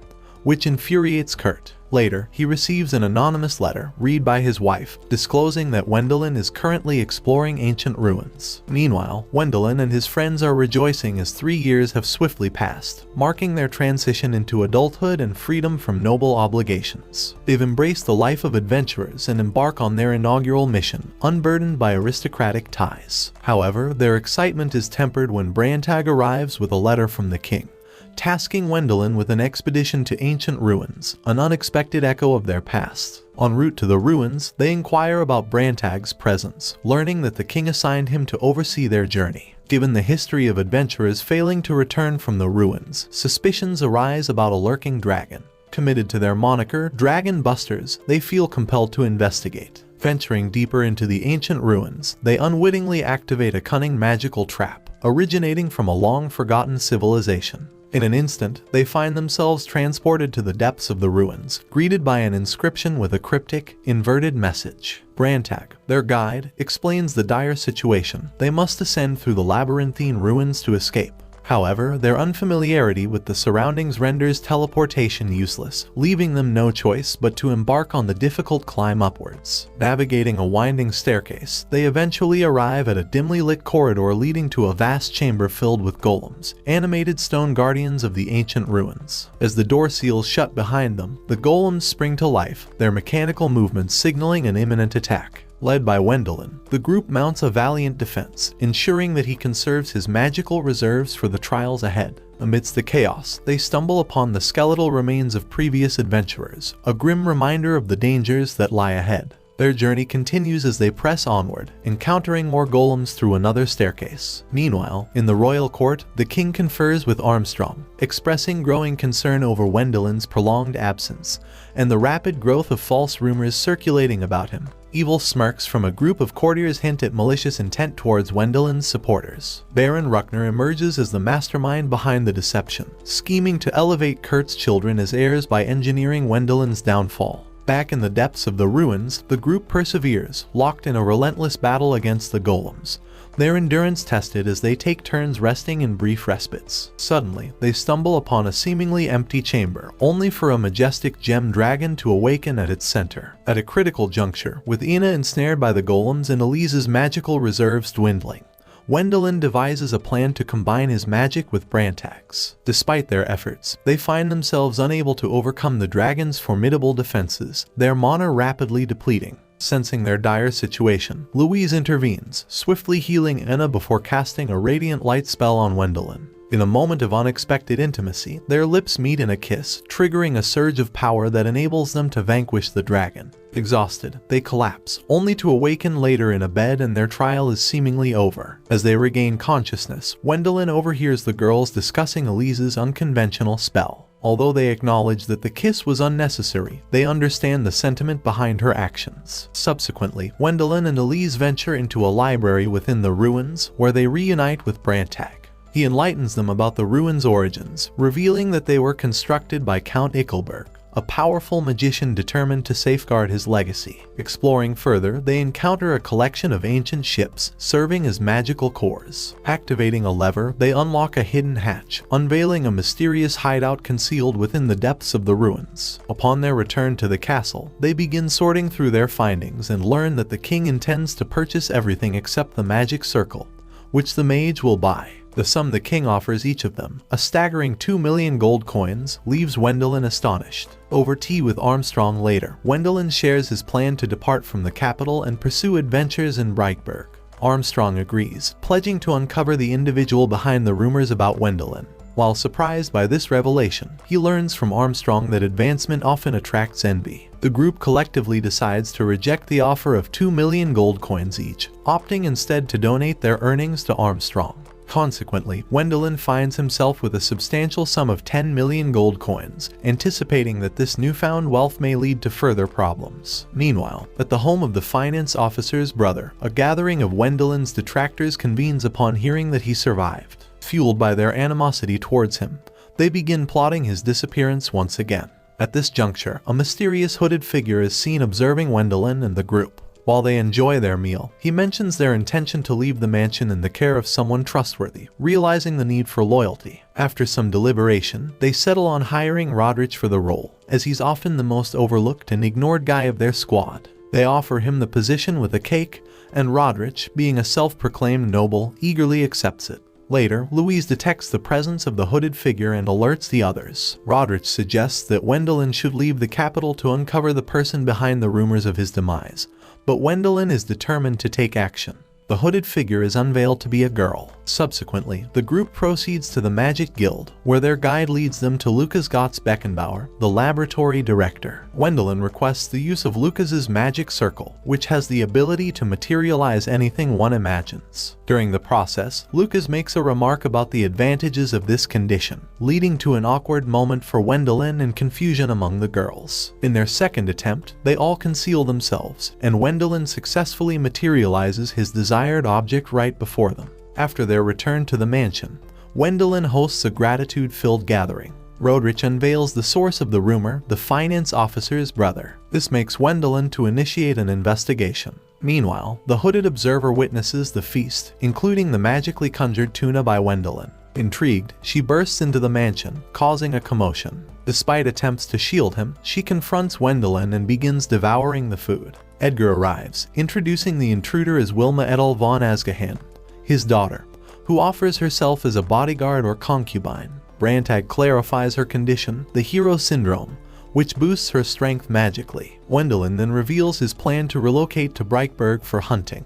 which infuriates Kurt. Later, he receives an anonymous letter, read by his wife, disclosing that Wendelin is currently exploring ancient ruins. Meanwhile, Wendelin and his friends are rejoicing as 3 years have swiftly passed, marking their transition into adulthood and freedom from noble obligations. They've embraced the life of adventurers and embark on their inaugural mission, unburdened by aristocratic ties. However, their excitement is tempered when Brantag arrives with a letter from the king, tasking Wendelin with an expedition to ancient ruins, an unexpected echo of their past. En route to the ruins, they inquire about Brantag's presence, learning that the king assigned him to oversee their journey. Given the history of adventurers failing to return from the ruins, suspicions arise about a lurking dragon. Committed to their moniker, Dragon Busters, they feel compelled to investigate. Venturing deeper into the ancient ruins, they unwittingly activate a cunning magical trap, originating from a long-forgotten civilization. In an instant, they find themselves transported to the depths of the ruins, greeted by an inscription with a cryptic, inverted message. Brantag, their guide, explains the dire situation. They must ascend through the labyrinthine ruins to escape. However, their unfamiliarity with the surroundings renders teleportation useless, leaving them no choice but to embark on the difficult climb upwards. Navigating a winding staircase, they eventually arrive at a dimly lit corridor leading to a vast chamber filled with golems, animated stone guardians of the ancient ruins. As the door seals shut behind them, the golems spring to life, their mechanical movements signaling an imminent attack. Led by Wendelin, the group mounts a valiant defense, ensuring that he conserves his magical reserves for the trials ahead. Amidst the chaos, they stumble upon the skeletal remains of previous adventurers, a grim reminder of the dangers that lie ahead. Their journey continues as they press onward, encountering more golems through another staircase. Meanwhile, in the royal court, the king confers with Armstrong, expressing growing concern over Wendelin's prolonged absence and the rapid growth of false rumors circulating about him. Evil smirks from a group of courtiers hint at malicious intent towards Wendellin's supporters. Baron Ruckner emerges as the mastermind behind the deception, scheming to elevate Kurt's children as heirs by engineering Wendellin's downfall. Back in the depths of the ruins, the group perseveres, locked in a relentless battle against the golems, their endurance tested as they take turns resting in brief respites. Suddenly, they stumble upon a seemingly empty chamber, only for a majestic gem dragon to awaken at its center. At a critical juncture, with Ina ensnared by the golems and Elise's magical reserves dwindling, Wendelin devises a plan to combine his magic with Brantak's. Despite their efforts, they find themselves unable to overcome the dragon's formidable defenses, their mana rapidly depleting. Sensing their dire situation, Louise intervenes, swiftly healing Ina before casting a radiant light spell on Wendelin. In a moment of unexpected intimacy, their lips meet in a kiss, triggering a surge of power that enables them to vanquish the dragon. Exhausted, they collapse, only to awaken later in a bed and their trial is seemingly over. As they regain consciousness, Wendelin overhears the girls discussing Elise's unconventional spell. Although they acknowledge that the kiss was unnecessary, they understand the sentiment behind her actions. Subsequently, Wendelin and Elise venture into a library within the ruins, where they reunite with Brantak. He enlightens them about the ruins' origins, revealing that they were constructed by Count Ickelberg, a powerful magician determined to safeguard his legacy. Exploring further, they encounter a collection of ancient ships, serving as magical cores. Activating a lever, they unlock a hidden hatch, unveiling a mysterious hideout concealed within the depths of the ruins. Upon their return to the castle, they begin sorting through their findings and learn that the king intends to purchase everything except the magic circle, which the mage will buy. The sum the king offers each of them, a staggering 2 million gold coins, leaves Wendelin astonished. Over tea with Armstrong later, Wendelin shares his plan to depart from the capital and pursue adventures in Breitberg. Armstrong agrees, pledging to uncover the individual behind the rumors about Wendelin. While surprised by this revelation, he learns from Armstrong that advancement often attracts envy. The group collectively decides to reject the offer of 2 million gold coins each, opting instead to donate their earnings to Armstrong. Consequently, Wendelin finds himself with a substantial sum of 10 million gold coins, anticipating that this newfound wealth may lead to further problems. Meanwhile, at the home of the finance officer's brother, a gathering of Wendelin's detractors convenes upon hearing that he survived. Fueled by their animosity towards him, they begin plotting his disappearance once again. At this juncture, a mysterious hooded figure is seen observing Wendelin and the group. While they enjoy their meal, he mentions their intention to leave the mansion in the care of someone trustworthy, realizing the need for loyalty. After some deliberation, they settle on hiring Rodrich for the role, as he's often the most overlooked and ignored guy of their squad. They offer him the position with a cake, and Rodrich, being a self-proclaimed noble, eagerly accepts it. Later, Louise detects the presence of the hooded figure and alerts the others. Rodrich suggests that Wendelin should leave the capital to uncover the person behind the rumors of his demise, but Wendelin is determined to take action. The hooded figure is unveiled to be a girl. Subsequently, the group proceeds to the Magic Guild, where their guide leads them to Lucas Gotts Beckenbauer, the laboratory director. Wendelin requests the use of Lucas's magic circle, which has the ability to materialize anything one imagines. During the process, Lucas makes a remark about the advantages of this condition, leading to an awkward moment for Wendelin and confusion among the girls. In their second attempt, they all conceal themselves, and Wendelin successfully materializes his desired object right before them. After their return to the mansion, Wendelin hosts a gratitude-filled gathering. Rodrich unveils the source of the rumor, the finance officer's brother. This makes Wendelin to initiate an investigation. Meanwhile, the hooded observer witnesses the feast, including the magically conjured tuna by Wendelin. Intrigued, she bursts into the mansion, causing a commotion. Despite attempts to shield him, she confronts Wendelin and begins devouring the food. Edgar arrives, introducing the intruder as Wilma Edel von Asgahan, his daughter, who offers herself as a bodyguard or concubine. Brantak clarifies her condition, the hero syndrome, which boosts her strength magically. Wendelin then reveals his plan to relocate to Breitberg for hunting,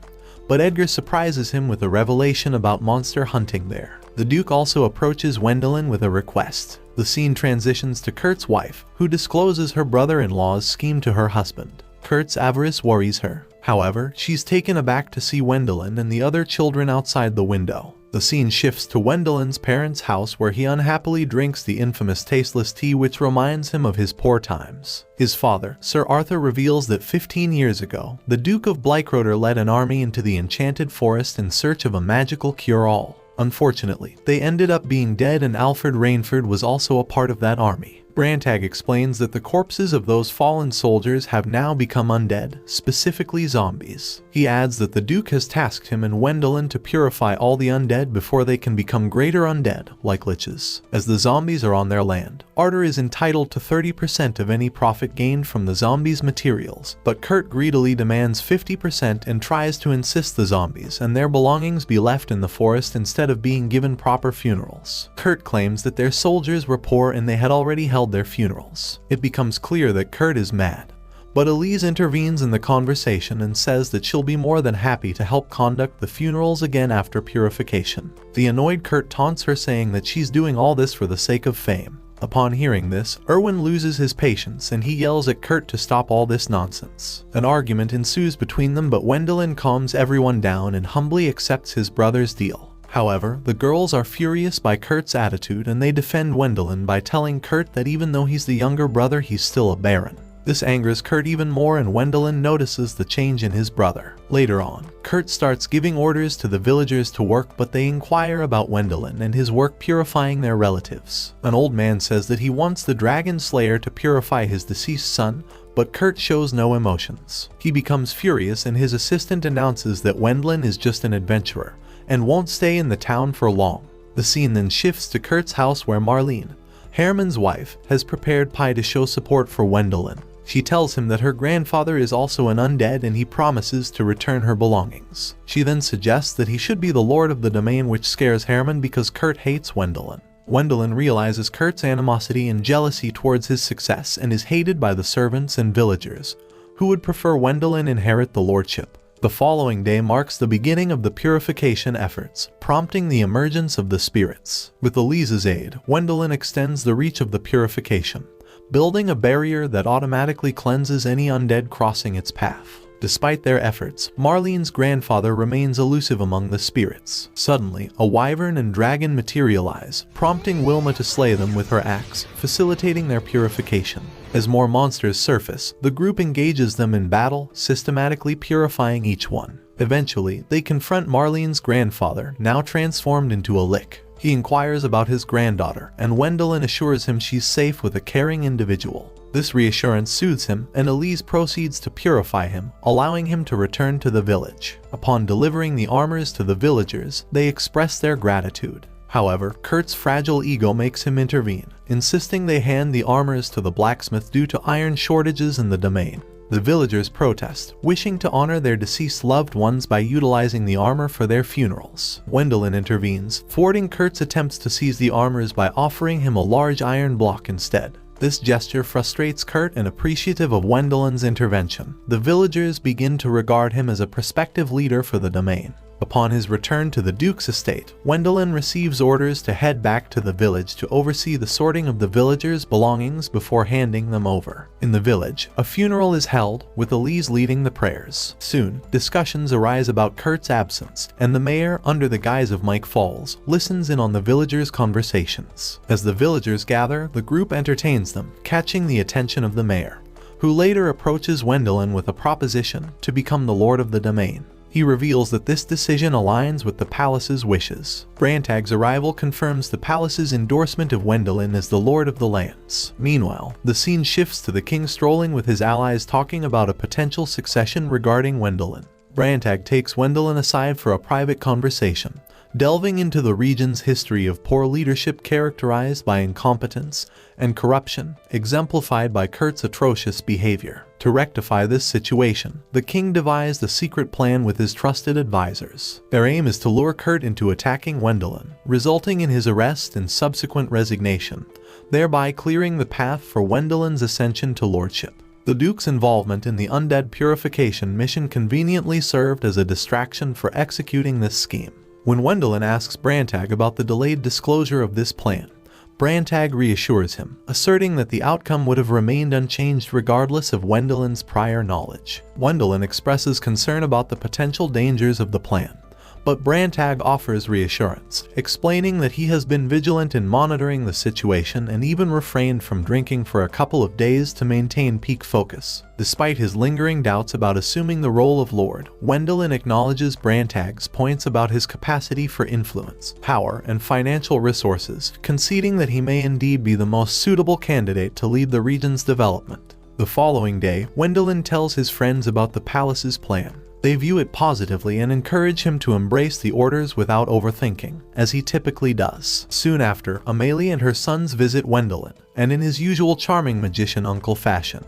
but Edgar surprises him with a revelation about monster hunting there. The Duke also approaches Wendelin with a request. The scene transitions to Kurt's wife, who discloses her brother-in-law's scheme to her husband. Kurt's avarice worries her. However, she's taken aback to see Wendelin and the other children outside the window. The scene shifts to Wendellin's parents' house where he unhappily drinks the infamous tasteless tea which reminds him of his poor times. His father, Sir Arthur, reveals that 15 years ago, the Duke of Bleichroder led an army into the enchanted forest in search of a magical cure-all. Unfortunately, they ended up being dead, and Alfred Rainford was also a part of that army. Brantag explains that the corpses of those fallen soldiers have now become undead, specifically zombies. He adds that the Duke has tasked him and Wendelin to purify all the undead before they can become greater undead, like liches. As the zombies are on their land, Arthur is entitled to 30% of any profit gained from the zombies' materials, but Kurt greedily demands 50% and tries to insist the zombies and their belongings be left in the forest instead of being given proper funerals. Kurt claims that their soldiers were poor and they had already held their funerals. It becomes clear that Kurt is mad, but Elise intervenes in the conversation and says that she'll be more than happy to help conduct the funerals again after purification. The annoyed Kurt taunts her, saying that she's doing all this for the sake of fame. Upon hearing this, Erwin loses his patience and he yells at Kurt to stop all this nonsense. An argument ensues between them, but Wendelin calms everyone down and humbly accepts his brother's deal. However, the girls are furious by Kurt's attitude and they defend Wendelin by telling Kurt that even though he's the younger brother, he's still a baron. This angers Kurt even more, and Wendelin notices the change in his brother. Later on, Kurt starts giving orders to the villagers to work, but they inquire about Wendelin and his work purifying their relatives. An old man says that he wants the Dragon Slayer to purify his deceased son, but Kurt shows no emotions. He becomes furious and his assistant announces that Wendelin is just an adventurer and won't stay in the town for long. The scene then shifts to Kurt's house where Marlene, Herman's wife, has prepared pie to show support for Wendelin. She tells him that her grandfather is also an undead and he promises to return her belongings. She then suggests that he should be the lord of the domain, which scares Herman because Kurt hates Wendelin. Wendelin realizes Kurt's animosity and jealousy towards his success and is hated by the servants and villagers, who would prefer Wendelin inherit the lordship. The following day marks the beginning of the purification efforts, prompting the emergence of the spirits. With Elise's aid, Wendelin extends the reach of the purification, building a barrier that automatically cleanses any undead crossing its path. Despite their efforts, Marlene's grandfather remains elusive among the spirits. Suddenly, a wyvern and dragon materialize, prompting Wilma to slay them with her axe, facilitating their purification. As more monsters surface, the group engages them in battle, systematically purifying each one. Eventually, they confront Marlene's grandfather, now transformed into a lich. He inquires about his granddaughter, and Wendelin assures him she's safe with a caring individual. This reassurance soothes him, and Elise proceeds to purify him, allowing him to return to the village. Upon delivering the armors to the villagers, they express their gratitude. However, Kurt's fragile ego makes him intervene, insisting they hand the armors to the blacksmith due to iron shortages in the domain. The villagers protest, wishing to honor their deceased loved ones by utilizing the armor for their funerals. Wendelin intervenes, thwarting Kurt's attempts to seize the armors by offering him a large iron block instead. This gesture frustrates Kurt, and appreciative of Wendelin's intervention, the villagers begin to regard him as a prospective leader for the domain. Upon his return to the Duke's estate, Wendelin receives orders to head back to the village to oversee the sorting of the villagers' belongings before handing them over. In the village, a funeral is held, with Elise leading the prayers. Soon, discussions arise about Kurt's absence, and the mayor, under the guise of Mike Falls, listens in on the villagers' conversations. As the villagers gather, the group entertains them, catching the attention of the mayor, who later approaches Wendelin with a proposition to become the lord of the domain. He reveals that this decision aligns with the palace's wishes. Brantag's arrival confirms the palace's endorsement of Wendelin as the lord of the lands. Meanwhile, the scene shifts to the king strolling with his allies, talking about a potential succession regarding Wendelin. Brantag takes Wendelin aside for a private conversation, delving into the region's history of poor leadership characterized by incompetence and corruption, exemplified by Kurt's atrocious behavior. To rectify this situation, the king devised a secret plan with his trusted advisors. Their aim is to lure Kurt into attacking Wendelin, resulting in his arrest and subsequent resignation, thereby clearing the path for Wendelin's ascension to lordship. The Duke's involvement in the undead purification mission conveniently served as a distraction for executing this scheme. When Wendelin asks Brantag about the delayed disclosure of this plan, Brantag reassures him, asserting that the outcome would have remained unchanged regardless of Wendelin's prior knowledge. Wendelin expresses concern about the potential dangers of the plan, but Brantag offers reassurance, explaining that he has been vigilant in monitoring the situation and even refrained from drinking for a couple of days to maintain peak focus. Despite his lingering doubts about assuming the role of Lord, Wendelin acknowledges Brantag's points about his capacity for influence, power, and financial resources, conceding that he may indeed be the most suitable candidate to lead the region's development. The following day, Wendelin tells his friends about the palace's plan. They view it positively and encourage him to embrace the orders without overthinking, as he typically does. Soon after, Amelie and her sons visit Wendelin, and in his usual charming magician uncle fashion,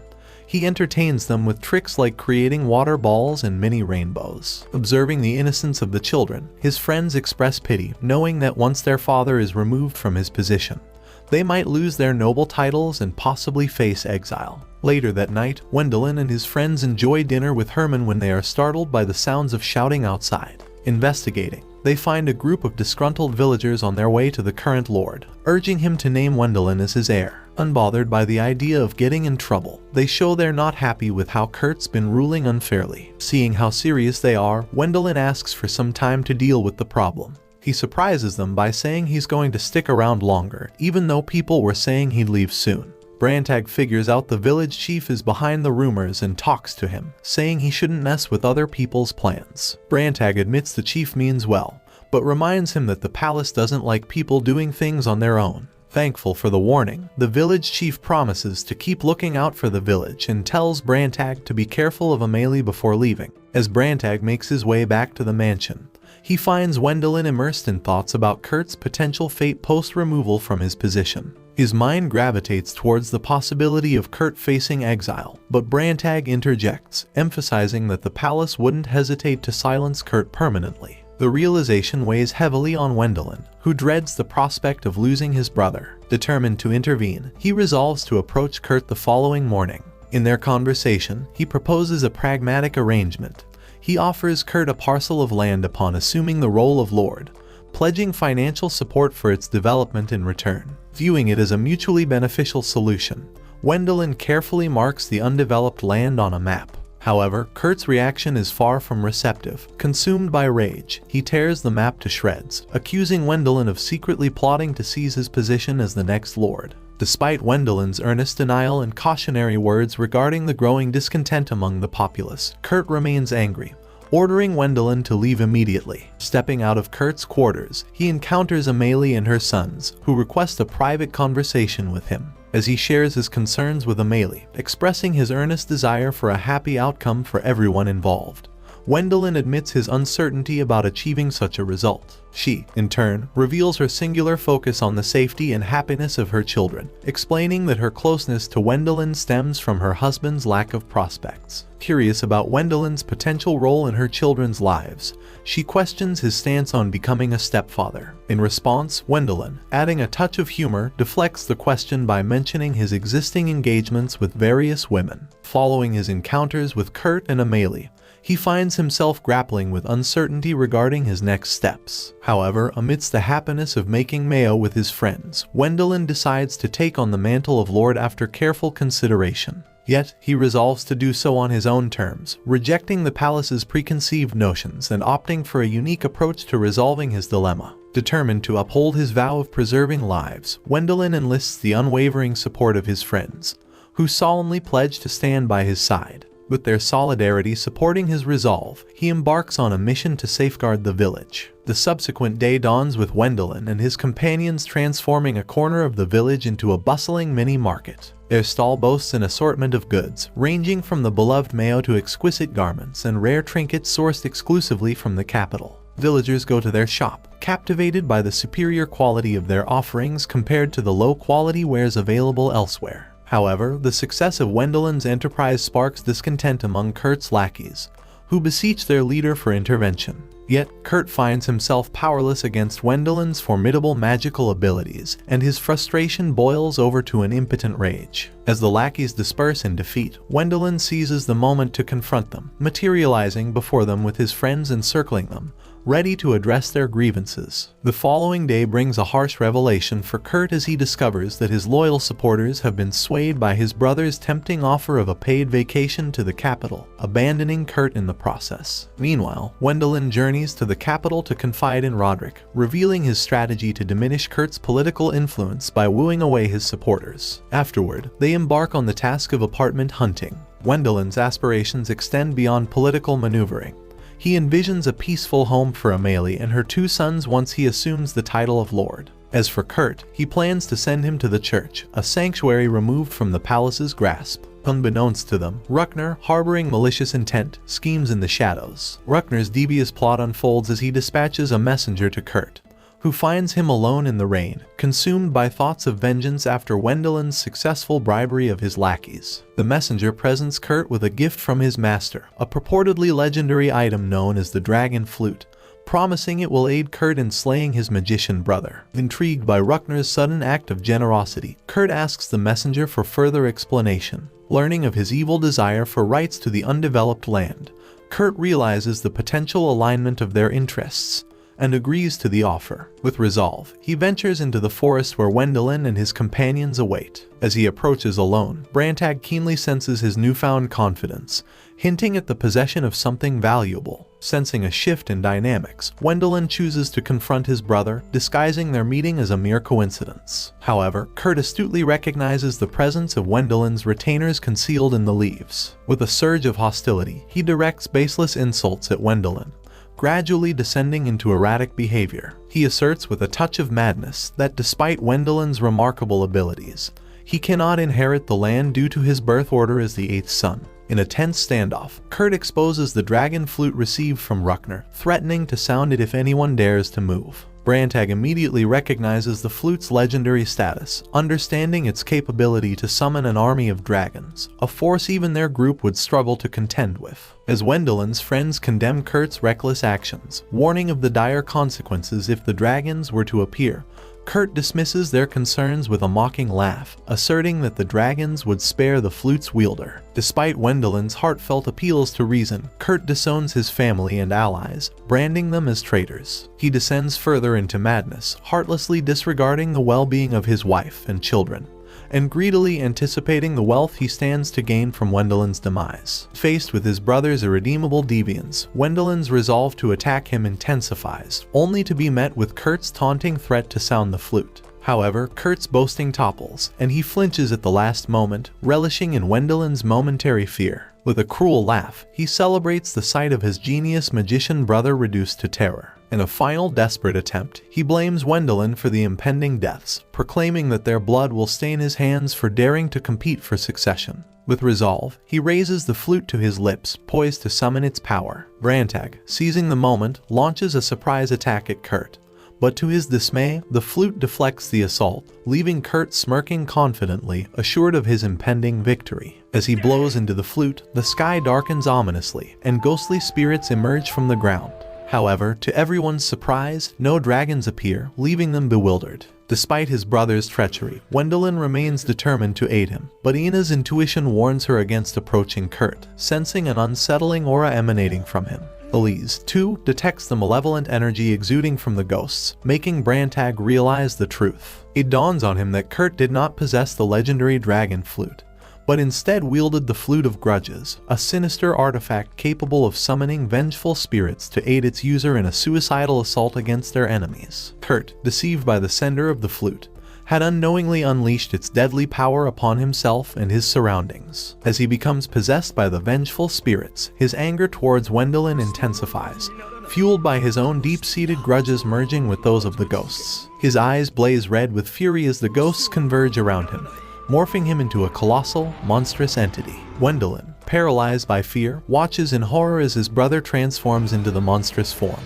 he entertains them with tricks like creating water balls and mini rainbows. Observing the innocence of the children, his friends express pity, knowing that once their father is removed from his position, they might lose their noble titles and possibly face exile. Later that night, Wendelin and his friends enjoy dinner with Herman when they are startled by the sounds of shouting outside. Investigating, they find a group of disgruntled villagers on their way to the current lord, urging him to name Wendelin as his heir. Unbothered by the idea of getting in trouble, they show they're not happy with how Kurt's been ruling unfairly. Seeing how serious they are, Wendelin asks for some time to deal with the problem. He surprises them by saying he's going to stick around longer, even though people were saying he'd leave soon. Brantag figures out the village chief is behind the rumors and talks to him, saying he shouldn't mess with other people's plans. Brantag admits the chief means well, but reminds him that the palace doesn't like people doing things on their own. Thankful for the warning, the village chief promises to keep looking out for the village and tells Brantag to be careful of Amelie before leaving. As Brantag makes his way back to the mansion, he finds Wendelin immersed in thoughts about Kurt's potential fate post-removal from his position. His mind gravitates towards the possibility of Kurt facing exile, but Brantag interjects, emphasizing that the palace wouldn't hesitate to silence Kurt permanently. The realization weighs heavily on Wendelin, who dreads the prospect of losing his brother. Determined to intervene, he resolves to approach Kurt the following morning. In their conversation, he proposes a pragmatic arrangement. He offers Kurt a parcel of land upon assuming the role of lord, pledging financial support for its development in return. Viewing it as a mutually beneficial solution, Wendelin carefully marks the undeveloped land on a map. However, Kurt's reaction is far from receptive. Consumed by rage, he tears the map to shreds, accusing Wendelin of secretly plotting to seize his position as the next lord. Despite Wendelin's earnest denial and cautionary words regarding the growing discontent among the populace, Kurt remains angry, ordering Wendelin to leave immediately. Stepping out of Kurt's quarters, he encounters Amelie and her sons, who request a private conversation with him. As he shares his concerns with Amelie, expressing his earnest desire for a happy outcome for everyone involved, Wendelin admits his uncertainty about achieving such a result. She, in turn, reveals her singular focus on the safety and happiness of her children, explaining that her closeness to Wendelin stems from her husband's lack of prospects. Curious about Wendelin's potential role in her children's lives, she questions his stance on becoming a stepfather. In response, Wendelin, adding a touch of humor, deflects the question by mentioning his existing engagements with various women. Following his encounters with Kurt and Amelie, he finds himself grappling with uncertainty regarding his next steps. However, amidst the happiness of making mayo with his friends, Wendelin decides to take on the mantle of lord after careful consideration. Yet, he resolves to do so on his own terms, rejecting the palace's preconceived notions and opting for a unique approach to resolving his dilemma. Determined to uphold his vow of preserving lives, Wendelin enlists the unwavering support of his friends, who solemnly pledge to stand by his side. With their solidarity supporting his resolve, he embarks on a mission to safeguard the village. The subsequent day dawns with Wendelin and his companions transforming a corner of the village into a bustling mini-market. Their stall boasts an assortment of goods, ranging from the beloved mayo to exquisite garments and rare trinkets sourced exclusively from the capital. Villagers go to their shop, captivated by the superior quality of their offerings compared to the low-quality wares available elsewhere. However, the success of Wendelin's enterprise sparks discontent among Kurt's lackeys, who beseech their leader for intervention. Yet, Kurt finds himself powerless against Wendelin's formidable magical abilities, and his frustration boils over to an impotent rage. As the lackeys disperse in defeat, Wendelin seizes the moment to confront them, materializing before them with his friends encircling them, ready to address their grievances. The following day brings a harsh revelation for Kurt as he discovers that his loyal supporters have been swayed by his brother's tempting offer of a paid vacation to the capital, abandoning Kurt in the process. Meanwhile, Wendelin journeys to the capital to confide in Roderick, revealing his strategy to diminish Kurt's political influence by wooing away his supporters. Afterward, they embark on the task of apartment hunting. Wendelin's aspirations extend beyond political maneuvering. He envisions a peaceful home for Amalie and her 2 sons once he assumes the title of Lord. As for Kurt, he plans to send him to the church, a sanctuary removed from the palace's grasp. Unbeknownst to them, Ruckner, harboring malicious intent, schemes in the shadows. Ruckner's devious plot unfolds as he dispatches a messenger to Kurt, who finds him alone in the rain, consumed by thoughts of vengeance after Wendelin's successful bribery of his lackeys. The messenger presents Kurt with a gift from his master, a purportedly legendary item known as the Dragon Flute, promising it will aid Kurt in slaying his magician brother. Intrigued by Ruckner's sudden act of generosity, Kurt asks the messenger for further explanation. Learning of his evil desire for rights to the undeveloped land, Kurt realizes the potential alignment of their interests and agrees to the offer. With resolve, he ventures into the forest where Wendelin and his companions await. As he approaches alone, Brantag keenly senses his newfound confidence, hinting at the possession of something valuable. Sensing a shift in dynamics, Wendelin chooses to confront his brother, disguising their meeting as a mere coincidence. However, Kurt astutely recognizes the presence of Wendelin's retainers concealed in the leaves. With a surge of hostility, he directs baseless insults at Wendelin, gradually descending into erratic behavior. He asserts with a touch of madness that despite Wendelin's remarkable abilities, he cannot inherit the land due to his birth order as the 8th son. In a tense standoff, Kurt exposes the dragon flute received from Ruckner, threatening to sound it if anyone dares to move. Brantag immediately recognizes the flute's legendary status, understanding its capability to summon an army of dragons, a force even their group would struggle to contend with. As Wendelin's friends condemn Kurt's reckless actions, warning of the dire consequences if the dragons were to appear, Kurt dismisses their concerns with a mocking laugh, asserting that the dragons would spare the flute's wielder. Despite Wendelin's heartfelt appeals to reason, Kurt disowns his family and allies, branding them as traitors. He descends further into madness, heartlessly disregarding the well-being of his wife and children, and greedily anticipating the wealth he stands to gain from Wendelin's demise. Faced with his brother's irredeemable deviance, Wendelin's resolve to attack him intensifies, only to be met with Kurt's taunting threat to sound the flute. However, Kurt's boasting topples, and he flinches at the last moment, relishing in Wendelin's momentary fear. With a cruel laugh, he celebrates the sight of his genius magician brother reduced to terror. In a final desperate attempt, he blames Wendelin for the impending deaths, proclaiming that their blood will stain his hands for daring to compete for succession. With resolve, he raises the flute to his lips, poised to summon its power. Brantag, seizing the moment, launches a surprise attack at Kurt. But to his dismay, the flute deflects the assault, leaving Kurt smirking confidently, assured of his impending victory. As he blows into the flute, the sky darkens ominously, and ghostly spirits emerge from the ground. However, to everyone's surprise, no dragons appear, leaving them bewildered. Despite his brother's treachery, Wendelin remains determined to aid him, but Ina's intuition warns her against approaching Kurt, sensing an unsettling aura emanating from him. Elise, too, detects the malevolent energy exuding from the ghosts, making Brantag realize the truth. It dawns on him that Kurt did not possess the legendary dragon flute, but instead wielded the Flute of Grudges, a sinister artifact capable of summoning vengeful spirits to aid its user in a suicidal assault against their enemies. Kurt, deceived by the sender of the flute, had unknowingly unleashed its deadly power upon himself and his surroundings. As he becomes possessed by the vengeful spirits, his anger towards Wendelin intensifies, fueled by his own deep-seated grudges merging with those of the ghosts. His eyes blaze red with fury as the ghosts converge around him, morphing him into a colossal, monstrous entity. Wendelin, paralyzed by fear, watches in horror as his brother transforms into the monstrous form,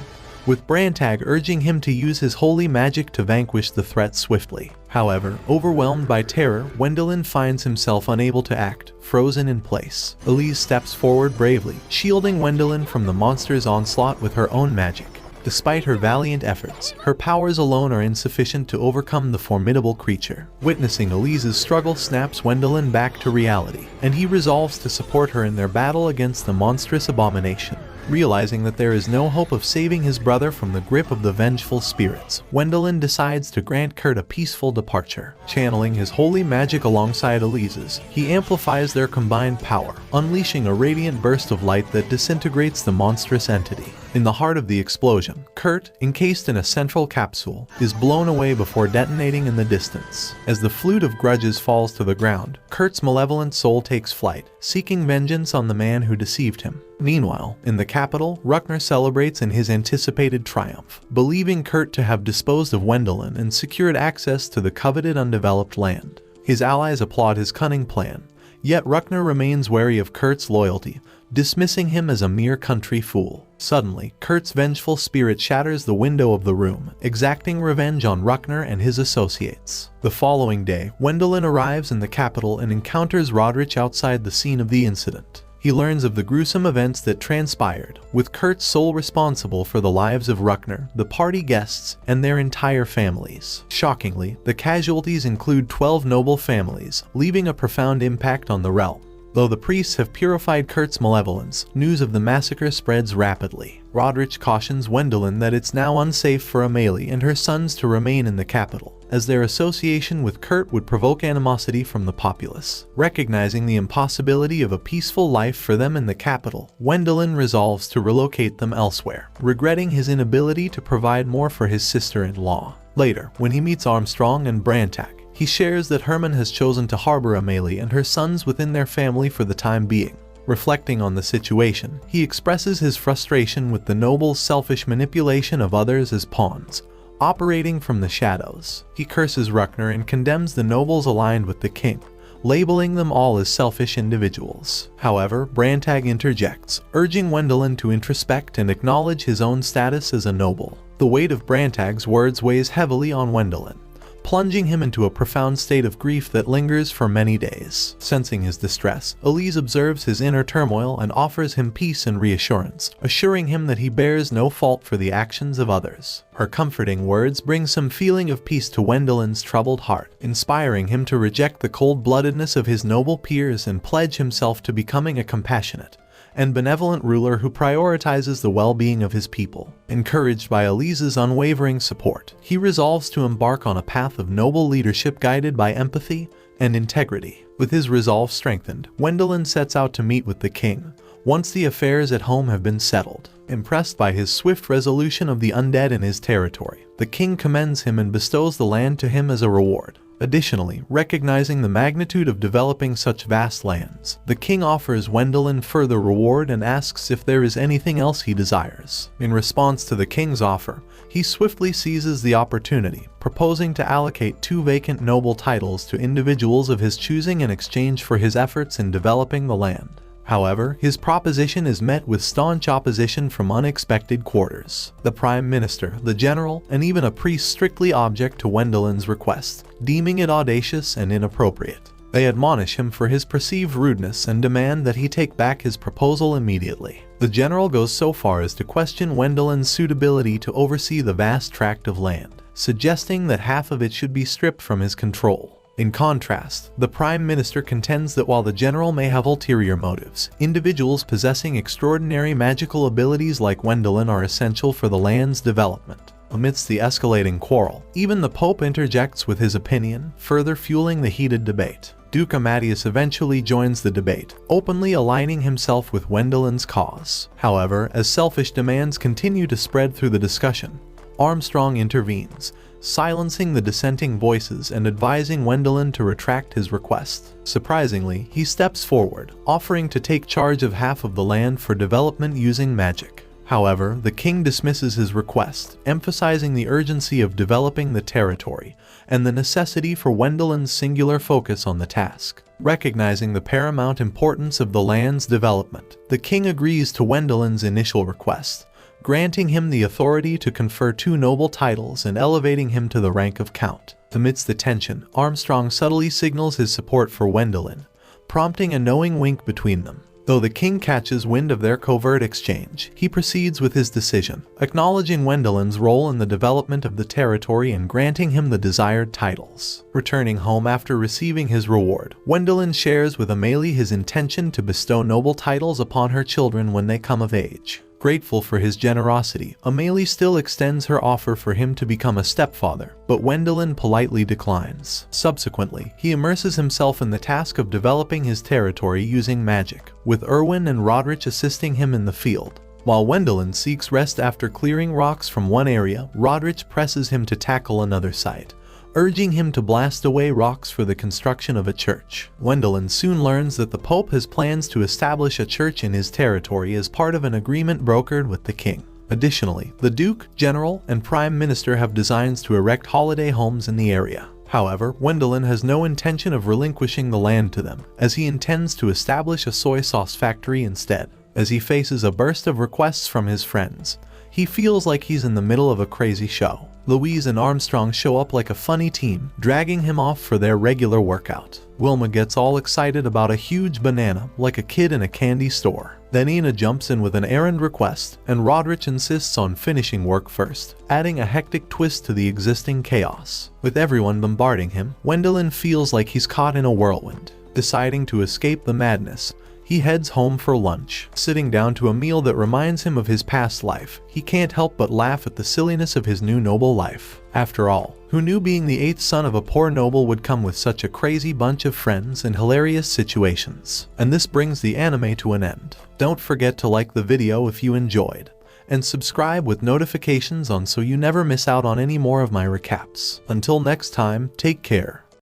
with Brantag urging him to use his holy magic to vanquish the threat swiftly. However, overwhelmed by terror, Wendelin finds himself unable to act, frozen in place. Elise steps forward bravely, shielding Wendelin from the monster's onslaught with her own magic. Despite her valiant efforts, her powers alone are insufficient to overcome the formidable creature. Witnessing Elise's struggle snaps Wendelin back to reality, and he resolves to support her in their battle against the monstrous abomination. Realizing that there is no hope of saving his brother from the grip of the vengeful spirits, Wendelin decides to grant Kurt a peaceful departure. Channeling his holy magic alongside Elise's, he amplifies their combined power, unleashing a radiant burst of light that disintegrates the monstrous entity. In the heart of the explosion, Kurt, encased in a central capsule, is blown away before detonating in the distance. As the flute of grudges falls to the ground, Kurt's malevolent soul takes flight, seeking vengeance on the man who deceived him. Meanwhile, in the capital, Ruckner celebrates in his anticipated triumph, believing Kurt to have disposed of Wendelin and secured access to the coveted undeveloped land. His allies applaud his cunning plan, yet Ruckner remains wary of Kurt's loyalty, dismissing him as a mere country fool. Suddenly, Kurt's vengeful spirit shatters the window of the room, exacting revenge on Ruckner and his associates. The following day, Wendelin arrives in the capital and encounters Rodrich outside the scene of the incident. He learns of the gruesome events that transpired, with Kurt sole responsible for the lives of Ruckner, the party guests, and their entire families. Shockingly, the casualties include 12 noble families, leaving a profound impact on the realm. Though the priests have purified Kurt's malevolence, news of the massacre spreads rapidly. Rodrich cautions Wendelin that it's now unsafe for Amalie and her sons to remain in the capital, as their association with Kurt would provoke animosity from the populace. Recognizing the impossibility of a peaceful life for them in the capital, Wendelin resolves to relocate them elsewhere, regretting his inability to provide more for his sister-in-law. Later, when he meets Armstrong and Brantak, he shares that Herman has chosen to harbor Amalie and her sons within their family for the time being. Reflecting on the situation, he expresses his frustration with the noble's selfish manipulation of others as pawns, operating from the shadows. He curses Ruckner and condemns the nobles aligned with the king, labeling them all as selfish individuals. However, Brantag interjects, urging Wendelin to introspect and acknowledge his own status as a noble. The weight of Brantag's words weighs heavily on Wendelin, plunging him into a profound state of grief that lingers for many days. Sensing his distress, Elise observes his inner turmoil and offers him peace and reassurance, assuring him that he bears no fault for the actions of others. Her comforting words bring some feeling of peace to Wendelin's troubled heart, inspiring him to reject the cold-bloodedness of his noble peers and pledge himself to becoming a compassionate and benevolent ruler who prioritizes the well-being of his people. Encouraged by Elise's unwavering support, he resolves to embark on a path of noble leadership guided by empathy and integrity. With his resolve strengthened, Wendelin sets out to meet with the king, once the affairs at home have been settled. Impressed by his swift resolution of the undead in his territory, the king commends him and bestows the land to him as a reward. Additionally, recognizing the magnitude of developing such vast lands, the king offers Wendelin further reward and asks if there is anything else he desires. In response to the king's offer, he swiftly seizes the opportunity, proposing to allocate 2 vacant noble titles to individuals of his choosing in exchange for his efforts in developing the land. However, his proposition is met with staunch opposition from unexpected quarters. The Prime Minister, the General, and even a priest strictly object to Wendelin's request, deeming it audacious and inappropriate. They admonish him for his perceived rudeness and demand that he take back his proposal immediately. The General goes so far as to question Wendelin's suitability to oversee the vast tract of land, suggesting that half of it should be stripped from his control. In contrast, the Prime Minister contends that while the General may have ulterior motives, individuals possessing extraordinary magical abilities like Wendelin are essential for the land's development. Amidst the escalating quarrel, even the Pope interjects with his opinion, further fueling the heated debate. Duke Amadeus eventually joins the debate, openly aligning himself with Wendelin's cause. However, as selfish demands continue to spread through the discussion, Armstrong intervenes, silencing the dissenting voices and advising Wendelin to retract his request. Surprisingly, he steps forward, offering to take charge of half of the land for development using magic. However, the king dismisses his request, emphasizing the urgency of developing the territory and the necessity for Wendelin's singular focus on the task. Recognizing the paramount importance of the land's development, the king agrees to Wendelin's initial request, granting him the authority to confer 2 noble titles and elevating him to the rank of Count. Amidst the tension, Armstrong subtly signals his support for Wendelin, prompting a knowing wink between them. Though the king catches wind of their covert exchange, he proceeds with his decision, acknowledging Wendelin's role in the development of the territory and granting him the desired titles. Returning home after receiving his reward, Wendelin shares with Amalie his intention to bestow noble titles upon her children when they come of age. Grateful for his generosity, Amelie still extends her offer for him to become a stepfather, but Wendelin politely declines. Subsequently, he immerses himself in the task of developing his territory using magic, with Erwin and Rodrich assisting him in the field. While Wendelin seeks rest after clearing rocks from one area, Rodrich presses him to tackle another site, urging him to blast away rocks for the construction of a church. Wendelin soon learns that the Pope has plans to establish a church in his territory as part of an agreement brokered with the king. Additionally, the Duke, General, and Prime Minister have designs to erect holiday homes in the area. However, Wendelin has no intention of relinquishing the land to them, as he intends to establish a soy sauce factory instead. As he faces a burst of requests from his friends, he feels like he's in the middle of a crazy show. Louise and Armstrong show up like a funny team, dragging him off for their regular workout. Wilma gets all excited about a huge banana, like a kid in a candy store. Then Ina jumps in with an errand request, and Rodrich insists on finishing work first, adding a hectic twist to the existing chaos. With everyone bombarding him, Wendelin feels like he's caught in a whirlwind. Deciding to escape the madness, he heads home for lunch. Sitting down to a meal that reminds him of his past life, he can't help but laugh at the silliness of his new noble life. After all, who knew being the 8th son of a poor noble would come with such a crazy bunch of friends and hilarious situations? And this brings the anime to an end. Don't forget to like the video if you enjoyed, and subscribe with notifications on so you never miss out on any more of my recaps. Until next time, take care.